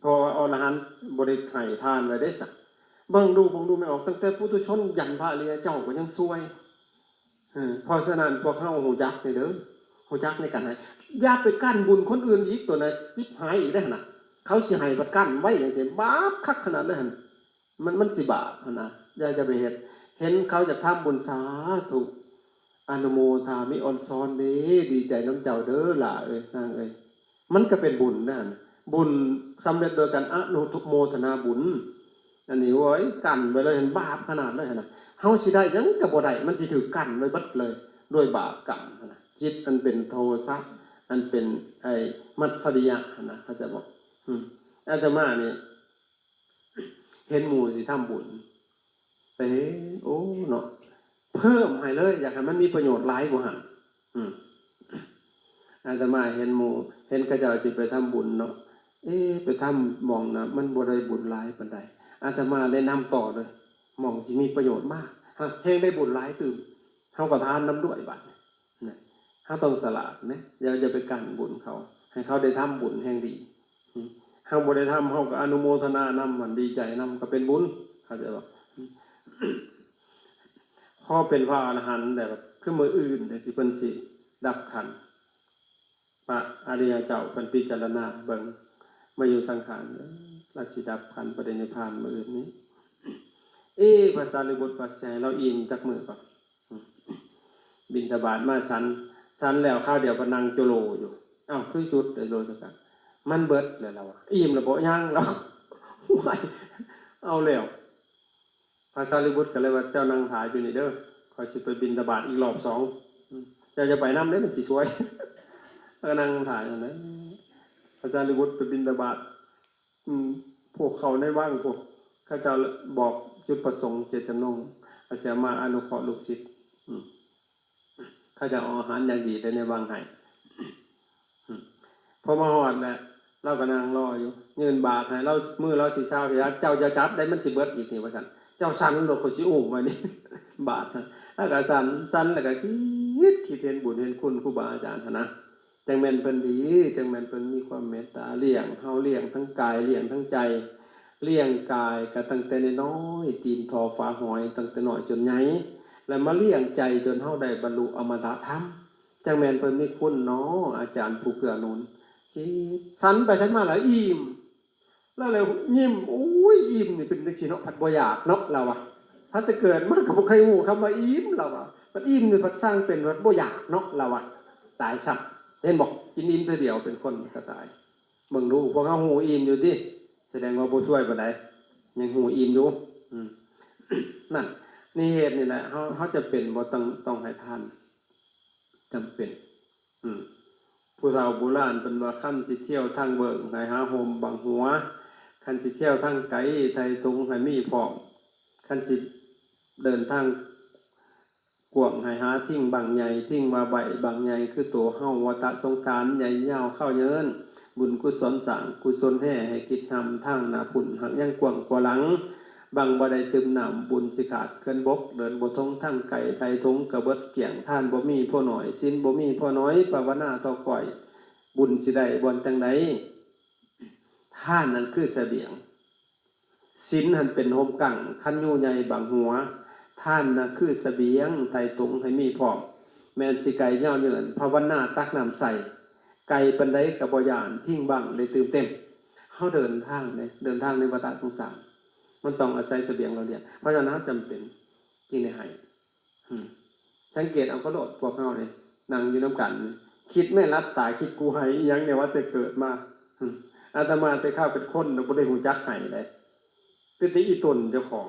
พออรหันต์บ่ได้ให้ทานไว้ได้สักเบิ่งดูไม่ออกตั้งแต่ปุถุชนยันพระอริยเจ้าก็ยังสวยเพราะฉะนั้นพวกเฮาฮู้จักนี่เด้อฮู้จักในการให้อย่าไปกั้นบุญคนอื่นอีกตัวนั้นสิบหายอีกได้หั่นน่ะเขาสิให้บัดกั้นไว้จังซี่บาปคักขนาดนั้นหั่นมันสิบาปหั่นน่ะอย่าจะไปเห็นเขาจะทำบุญสาธุอนุโมทามิอ่อนซ้อนเด้ดีใจน้ำเจ้าเด้อล่ะนางมันก็เป็นบุญนั่นบุญสำเร็จโดยการอนุโมทนาบุญอันนี้โว้ยกั้นไว้เลยเห็นบาปขนาดนั้นหั่นน่ะเฮาสิได้หยังก็บ่ได้มันสิถูกกั้นไว้เบิดเลยด้วยบาปกรรมหั่นน่ะจิตอันเป็นโทสะอันเป็นมัตสริยะหั่นน่ะเขาจะบอกอาตมานี่เห็นหมู่สิทำบุญไปโอ้เนาะเพิ่มให้เลยอยากให้มันมีประโยชน์หลายกว่าหั่นอาตมาเห็นหมู่เห็นเขาเจ้าสิไปทำบุญเนาะไปทำมองนะมันบ่ได้บุญหลายปานใดอาตมาได้นำต่อเลยมองสิมีประโยชน์มากแฮงได้บุญหลายตื่มเฮาก็ทานนำด้วยบัดนะเฮาต้องสละนะอย่าจะไปกั้นบุญเขาให้เขาได้ทำบุญแห่งดีเฮาบ่ได้ทำเฮาก็อนุโมทนานำมันดีใจนำก็เป็นบุญเข้าใจบ่พอเป็นพระอรหันต์แบบคือมื้ออื่นสิเพิ่นสิดับขันธ์พระอริยเจ้าเพิ่นพิจารณาเบิ่งมาอยู่สังขารราชสิดับขันธ์ประเดนิพพานมื้ออื่นนี้พระสารีบุตรปัจจัยเราอิ่มจักมื้อก่อนบิณฑบาตมาฉันแล้วข้าวเดียวก็นั่งโจโลอยู่อ้าวคือสุดได้โลจักกันมันเบิดแล้วเราอิ่มแล้วบ่ยังเราไม่เอาแล้วพระสารีบุตรก็เลยว่าเจ้านั่งถ่ายอยู่นี่เด้อคอยสิไปบิณฑบาตอีกรอบ2เจ้าจะไปนำเด้มันสิสวยก็นั่งถ่ายอยู่นะพระสารีบุตรไปบิณฑบาตพวกเขาในว่างพวกข้าเจ้าบอกจุดประสงค์เจตจำนงอาเสียมาอนุเคราะห์ลูกศิษย์ข้าจะเอาอาหารอย่างดีได้ในวังให้พอมาหอดแหละเราก็นั่งรออยู่ยืนบาทให้เรามือเราสิเช้าเจ้าจะจับได้มันสิเบิดอีกนี่ว่าซั่นเจ้าสั่นโลกก็สิอุ้มไว้นี่บาทแล้วก็สั่นแล้วก็คิดเห็นบุญเห็นคุณครูบาอาจารย์นะจังแม่นเพิ่นดีจังแม่นเพิ่นมีความเมตตาเลี้ยงเฮาเลี้ยงทั้งกายเลี้ยงทั้งใจเลี้ยงกายก็ตั้งแต่น้อยตีนทอฟ้าหอยตั้งแต่น้อยจนใหญ่แล้วมาเลี้ยงใจจนเฮาได้บรรลุอมตะธรรมจังแม่นเพิ่นมีคุณเนาะอาจารย์ผู้เกื้อหนุนสันไปสันมาแล้วอิ่มแล้วเลยยิ้มโอ้ยอิ่มนี่เป็นจังซี่เนาะผัดบ่อยากเนาะเราอ่ะถ้าจะเกิดมาก็บ่เคยฮู้คำว่าอิ่มเราอ่ะมันอิ่มนี่พัดสร้างเป็นว่าบ่อยากเนาะเราอ่ะตายซับเห็นบ่กินอิ่มเทื่อเดียวเป็นคนก็ตายเบิ่งดูพวกเฮาฮู้อิ่มอยู่ติแสดงว่าบ่ช่วยปานใดยังฮู้อิ่มอยู่นั่นนี่เหตุนี่แหละเฮาจะเป็นบ่ต้องให้ทานจำเป็นผู้เฒ่าโบราณเป็นว่าคันสิเที่ยวทางเบิ่งให้หาห่มบังหัวคันสิเที่ยวทางไกลไทยตุงให้มีพร้อมคันสิเดินทางกว้างให้หาทิ้งบางใหญ่ทิ้งว่าใบบางใหญ่คือตัวเฮาวัฏสงสารใหญ่ยาวเข้าเยินบุญกุศลสร้างกุศลแห่ให้กิจทำทางหน้าพุ่นหักยังกว้างกว่าหลัง บางบ่ได้ตื่มน้ำบุญสิขาดเกินบกเดินบ่ทงทั้งไก่ไทยทงกระเบิดเกี่ยงท่านบ่มีพ่อหน่อยศีลบ่มีพ่อน้อยภาวนาต่อก่อยบุญสิได้บ่จังได๋ท่านนั้นคือเสบียงศีลหันเป็นโฮมกังคันอยู่ใหญ่บังหัวท่านน่ะคือเสบียงไทยตรงให้มีพร้อมแม่นสิไก่ย่อเยินภาวนาตักน้ำใส่ไก่ปานใดก็บ่ย่านทิ้งบังเลยตื่มเต็มเฮาเดินทางในวัฏสงสารมันต้องอาศัยเสบียงเราเรียนเพราะฉะนั้นจำเป็นจริงในให้สังเกตเอาก็โลดพวกเราเนี่ยนั่งอยู่น้ำกันคิดไม่รับตายคิดกูให้ยังเนี่ยว่าแต่เกิดมาอาตมาแต่ข้าวเป็นคนเราไม่ได้หูจักให้เลยคือที่อีตนเจ้าของ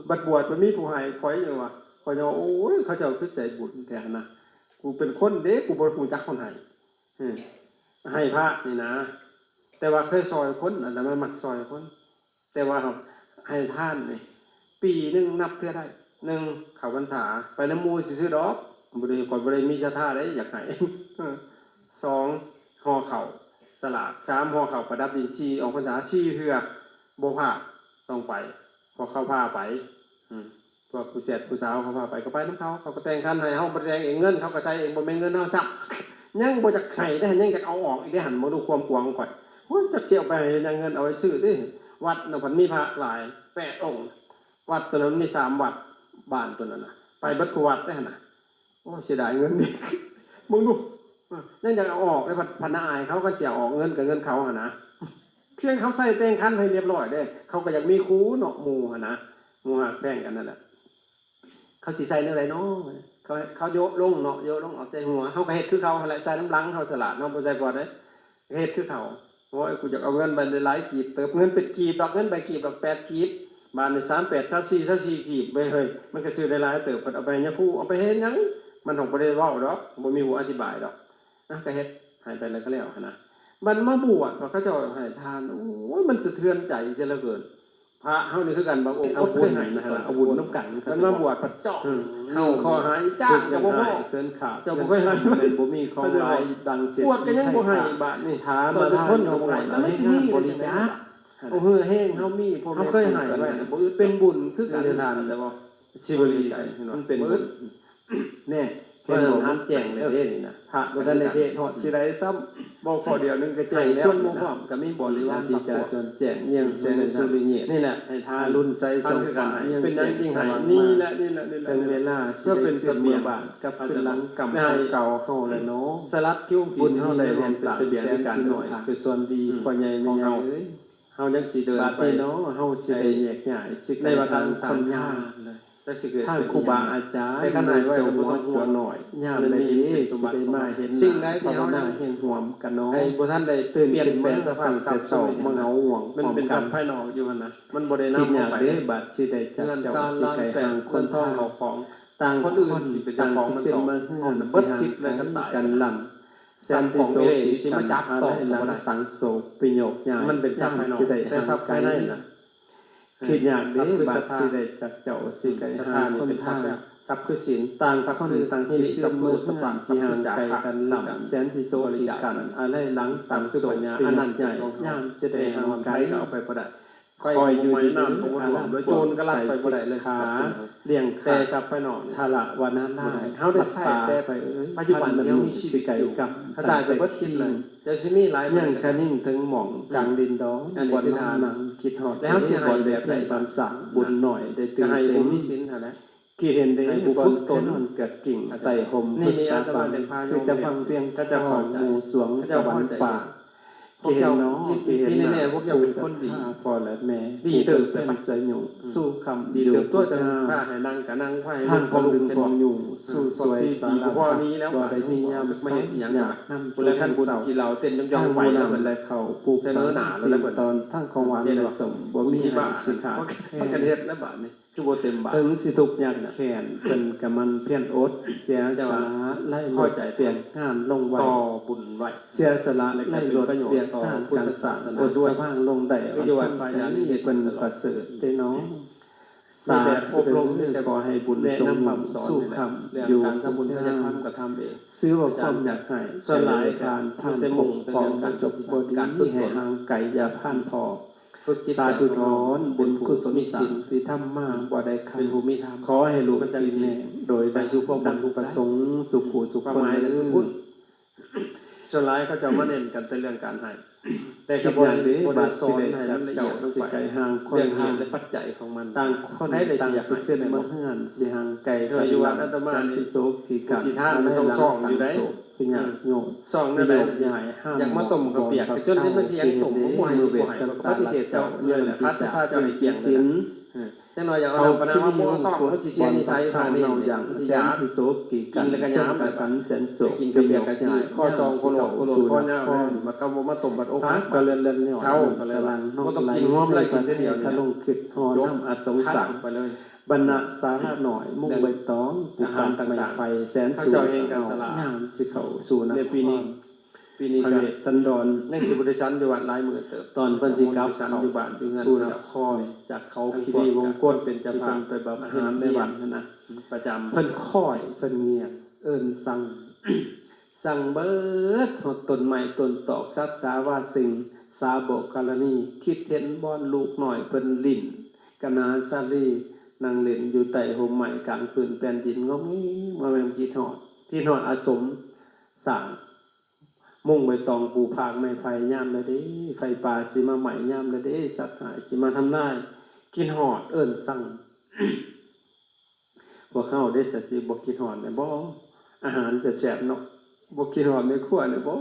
บัดบวชมันมีผู้ให้คอยอย่างว่าคอยโอ้ยเขาจะคือใจบุญแต่นะกูเป็นคนเด็กกูบ่หูจักคนให้พระนี่นะแต่ว่าเคยซอยคนอาตมามักซอยคนแต่ว่าให้ท่านนี่ปีนึงนับเท่าได้1เข้าพรรษาไปน้ำมูซื่อๆดอกบ่ได้ก่อนบ่ได้มีศรัทธาได้อยากให้2ห่อข้าวสลาก3ห่อข้าวประดับดิน4ออกพรรษา4เทื่อบ่พลาดต้องไปพอเข้าพาไปพวกผู้แจกผู้สาวเขาพาไปก็ไปนำเขาก็แต่งคันให้เฮาบ่แต่งเองเงินเขาก็ใช้เองบ่แม่นเงินเฮาซับยังบ่จักให้ได้ยังจักเอาออกอีกได้หันบ่ดูความกว้างก่อนโอ้ยจักเจียวไปยังเงินเอาไว้ซื้อดิวัดน่ะเพิ่นมีพระหลาย8องค์วัดตัวนั้นมี3วัดบ้านตัวนั้นน่ะไปเบิดกูวัดได้หั่นน่ะโอ้เสียดายเงินนี่มึงดูยังจะเอาออกได้พันอายเขาก็จะออกเงินกับเงินเขาหั่นนะเพียงเขาใส่แต่งคันให้เรียบร้อยเด้เขาก็อยากมีครูเนาะหมู่หั่นนะหมู่หักแบ่งกันนั่นแหละเขาสิใส่เรื่องอะไรเนาะเขาโยกลงเนาะโยกลงออกใจหัวเขาก็เฮ็ดคือเขาหั่นแหละใส่น้ำลังเขาสลัดเนาะบ่ใส่ก่อนเด้เฮ็ดคือเขาโอ้ยกูอยากเอาเงินไปหลายกีบเติบเงินเป็นกีบดอกเงินใบกีบดอก8กีบบาทใน38 34กีบไปเฮ้ยมันก็ซื้อได้หลายเติบเอาไปเนี่ยครูเอาไปเฮ็ดหยังมันของบ่ได้เว้าดอกบ่มีหัวอธิบายดอกนะก็เฮ็ดให้ไปแล้วก็แล้วหั่นนะมันมาบวชเขาเจ้าให้ทานโอ้ยมันสะเทือนใจเสียเหลือเกินพระเฮานี่คือกันบางองค์เอาบุญให้นะฮะเอาบุญนำกันมันมาบวชปัดเจาะเฮาขอหายจ้างก็บ่พอเกินขาดเจ้าบ่เคยให้เป็นบ่มีของหลายดังเสียบวชก็ยังบ่ให้บาดนี่ถามมาทานบ่ให้แล้วสิมีบริจาคโอ้เฮ้อแห้งเฮามีพ่อแม่เคยให้ไว้บ่เป็นบุญคือการทานแต่บ่สิบริจาคมันเป็นบุญแน่เห็นบ่มันแจ้งเลยเด้นี่นะพระบ่ทันได้เฮ็ดฮอดสิได้ซ้ำบ่ข้อเดียวนึงก็แจ้งแล้วส่วนบ่พร้อมก็มีบริวารที่จะจนแจ้งเยี่ยงแสงสุริเยนี่แหละให้ทานรุ่นใส่สงฆ์กันเป็นนั้นจริงให้นี่แหละถึงเวลาก็เป็นเสบียงกับเป็นหลังกำไผเก่าเฮาแล้วเนาะสลัดคิ้วบุญเฮาได้รวมเป็นเสบียงกันหน่อยคือส่วนดีพ่อใหญ่แม่ใหญ่เอ้ยเฮายังสิเดินไปเนาะเฮาสิได้แยกย้ายสิในวัฏสงสารเลยท่านครูบาอาจารย์แต่ขนาดไว้หัวหน่อยยามนี้สิได้มาเห็นสิ่งใดที่เฮาได้เห็นห่วมกันเนาะให้บ่ทันได้ตื่นเป็นแปลงสภาพแต่เศร้ามาเหงาห่วงมันเป็นสัตว์ภายนอกอยู่หั่นนะมันบ่ได้นำออกไปเด้บัดสิได้จักเจ้าสิไกลห่างคนท้องเอาของต่างคนอื่นสิเป็นเจ้าของมันต่อเบิดสิทธิ์เลยกันลำสันติโสติสิมาจับต่อตั้งโศกปิโยกญามันเป็นทรัพย์ภายนอกแต่ทรัพย์ภายในน่ะคิดอย่างนี้บาดสิได้จักเจ้าสิไกลห่างคนทางทรัพย์คือศีลต่างสักคนต่างที่สัพมือต่างสิห่างไกลกันลำแสนสิโสติกันอะไรหลังต่างสุปัญญาอนันต์ใหญ่ย่ามสิได้ห่างไกลก็เอาไปบ่ได้คอยอยู่ในน้ำของวัฏโดยโจรก็ลักไปบ่ได้เลยขาเลี้ยงแต่ทรัพย์ภายนอกทาละวันนั้นเฮาได้ใช้แต่ไปปัจจุบันเฮามีชีวิตอยู่กับถ้าได้ไปเบิดสิ้นเลยจะสิมีหลายอย่างคันนิ่งถึงหม่องกลางดินดองบ่ทานังคิดฮอดแล้วสิให้แบบใดบางสังบุญหน่อยได้ตื่นเต็มมีศีลหั่นนะที่เห็นได้ผู้ฝึกตนมันเกิดกิ่งไต่ห่มนี่อาตมาเป็นพาคือจะฟังเพียงถ้าจะของหมู่สวงสวรรค์ฝ่าพวกเจ้าน้องที่แน่ๆพวกเจ้าเป็นคนดีพ่อและแม่ดีเติบเป็นสายหยุ่งสู้คำดีเติบตัวจะพาให้นั่งกับนั่งไขว้ทางความดึงความอยู่สู้สวยสารพ่อนี้แล้วว่าได้มียามไม่อย่างนั่นปุระท่านบุญที่เราเต้นย่องๆไว้แล้วมันเลยเขาปลูกเสนอหนาแล้วตอนทั้งของหวานผสมบ่มีบ้าสิขาพักกันเฮ็ดแล้วบาดนี้คือบ่เต็มบาทถึงสิทุกอย่างแขนเป็นกับมันเพี้ยนอดเสียสละไล่พอใจเปลี่ยนงานลงไว้ต่อบุญไว้เสียสละไล่ลดเปลี่ยนต่อการศาสนาอดด้วยพางลงได้อันสำคัญนี่เป็นประเสริฐได้น้องสาอบรมนี่ขอให้บุญสมสู้คำอยู่ทำบุญจะทำก็ทำเองซื้อว่าความอยากให้สลายการทำแต่มุ่งของการจบบดีให้ห่างไกลอย่าผ่านพอ สาธุถอนบุญกุศลสิ่งที่ทำมาบ่ได้คันเป็นภูมิธรรมขอให้ลูกที่แน่โดยได้สุขดังประสงค์ทุกผู้ทุกคนพุทธส่วนหลายเขาจะมาเน้นกันแต่เรื่องการให้แต่กระบวนการนี้บาสอนให้ละเอียดลงไปเรื่องเหตุและปัจจัยของมันต่างคนต่างสิขึ้นในมหานสิหังไก่ด้วยอยู่วัดอัตมาที่โสกีกันที่ท่านไม่ส่องอยู่ได้คืออย่างโยมส่องนั่นแหละอยากมาต้มกระเปียกจนที่มันเทียงต้มหัวหายหัวหายปฏิเสธเจ้าเรื่องพัฒนาเจ้าในเสียงสินแต่หน่อยอย่างเราปนว่าโมต้องเขาสิเสียนิสัยทางนี้อย่างยาที่โสกีกันแล้วก็ยาแบบสันเจนโสกินกระเปียกกระจายข้อซองโคโลข้อเน่ามาเกามาต้มบัดอกหักก็เล่นเนี่ยเช้าก็เลยลังก็ต้องกินง้อมเลยกินเดียวถ้าลงคิดหอน้ำอัดสงสารไปเลยบรรณาสาระหน่อยมุ่งใบตองอาหารต่างๆไฟแสนสูงงามสิเขาสู่นะปีนี้ก็สันดอนนั่งสิบุตรชั้นอยู่วัดลายมือเติบตอนเพิ่นสิกลับสันอยู่บ้านอยู่เงินจากคอยจากเขาคีรีวงก้นเป็นจะพาไปแบบอาหารในวันนะประจำเพิ่นคอยเพิ่นเงียบเอิ้นสั่งเบิดต้นไม้ต้นตอกสัตว์สาวาสิ่งสาบกรณีคิดเห็นบ่อนลูกหน่อยเพิ่นลิ้นกนาซาลีนั่งเล่นอยู่ใต้ห่มไม้กลางพื้นแผ่นดินงอมงี้มาแม่นคิดฮอดที่ฮอดอาสมสร้างมุ่งใบตองปูพางไม้ไผ่ย่ามเลยเด้ไฟป่าสิมาใหม่ย่ามเลยเด้สัตว์หายสิมาทำลายกินหอดเอิ้นสั่งบ่เข้าได้สัจจิบ่กินหอดได้บ่อาหารแซ่บๆเนาะบ่กินหอดในครัวได้บ่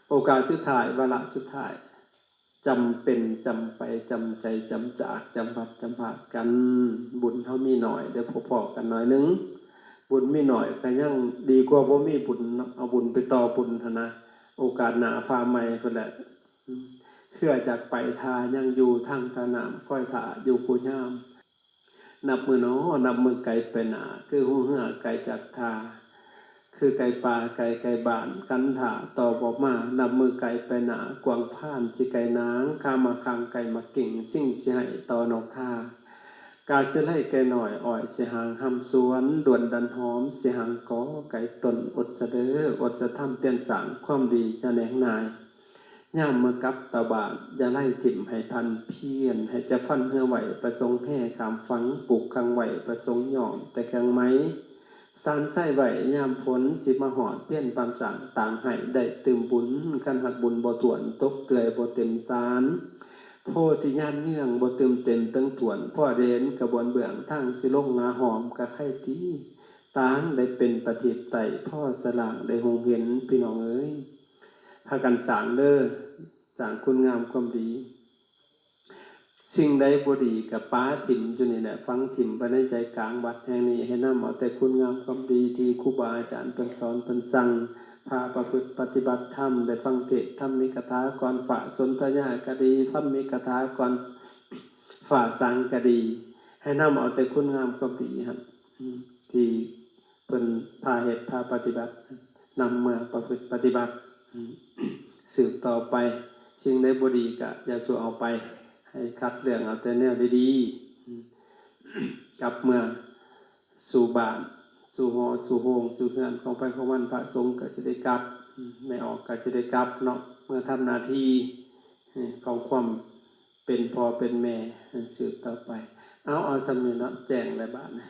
โอกาสสุดท้ายวาระสุดท้ายจำเป็นจำไปจำใจจำจากจำบัดจำผาดกันบุญเฮามีหน่อยเดี๋ยวพอๆกันหน่อยนึงบุญมีหน่อยก็ยังดีกว่าบ่มีบุญเอาบุญไปต่อบุญเถอะนะโอกาสหน้าฟ้าใหม่เพิ่นแหละเพื่อจากไปทายังอยู่ทางตะน้ำค่อยถ่าอยู่ผู้ยามนับมือน้อนับมือไกลไปหนาคือหูเหือไกลจากทาคือไก่ป่าไก่บ้านกันถ่าต่อบอกมานับมือไกลไปหนากวางผ่านสิไก่นางข้ามาคังไก่มากิ่งสิ่งสิให้ต่อนอกท่ากาสิไล่ไก่หน่อยอ่อยสิหางหำสวนด่วนดันหอมสิหางก้อไก่ตนอดเสดอดจะทำเปลี่ยนสางความดีจะแหนงนายย่ามเมื่อกับตาบาดอย่าไล่จิ่มให้พันเพี้ยนให้จะฟันเหือไหวประสงค์แห่ขามฝังปลูกคังไหวประสงค์หย่อมแต่แข็งไหมสารไส้ไหวยามผลสิมาหอดเปี้ยนตามสั่งต่างให้ได้ตื่มบุญกันหัดบุญบ่ถ่วนตกเกลือบ่เต็มสารโพธิญาณเนื่องบ่ตื่มเต็มตั้งถ่วนพ่อเดนกระบวนเบื้องทั้งสิลงงาหอมกะไข่ตีต่างได้เป็นปฏิไตพ่อสลางได้หงเห็นพี่น้องเอ้ยพากันสร้างเด้อสร้างคุณงามความดีสิ่งใดบ่ดีกับป้าถิ่มอยู่นี่แหละฟังถิ่มไปในใจกลางวัดแห่งนี้ให้นำเอาแต่คุณงามความดีที่ครูบาอาจารย์เพิ่นสอนเพิ่นสั่งพาประพฤติปฏิบัติธรรมได้ฟังเทศน์ธรรมมีคาถาก่อนฝ่าสนทนาก็ดีธรรมมีคาถาก่อนฝ่าสังก็ดีให้นำเอาแต่คุณงามความดีครับที่เพิ่นพาเฮ็ดพาปฏิบัตินำมาประพฤติปฏิบัติสืบต่อไปสิ่งใดบ่ดีก็อย่าสู้เอาไปให้คัดเรื่องเอาแต่แนวดีๆกลับเมื่อสู่บ้านสู่หอสู่โฮงสู่เฮือนของไปของมันพระสงฆ์ก็สิได้กลับไม่ออกก็สิได้กลับเนาะเมื่อทำหน้าที่ของความเป็นพ่อเป็นแม่สืบต่อไปเอาสำเนียงเนาะแจ้งหลายบาทนะ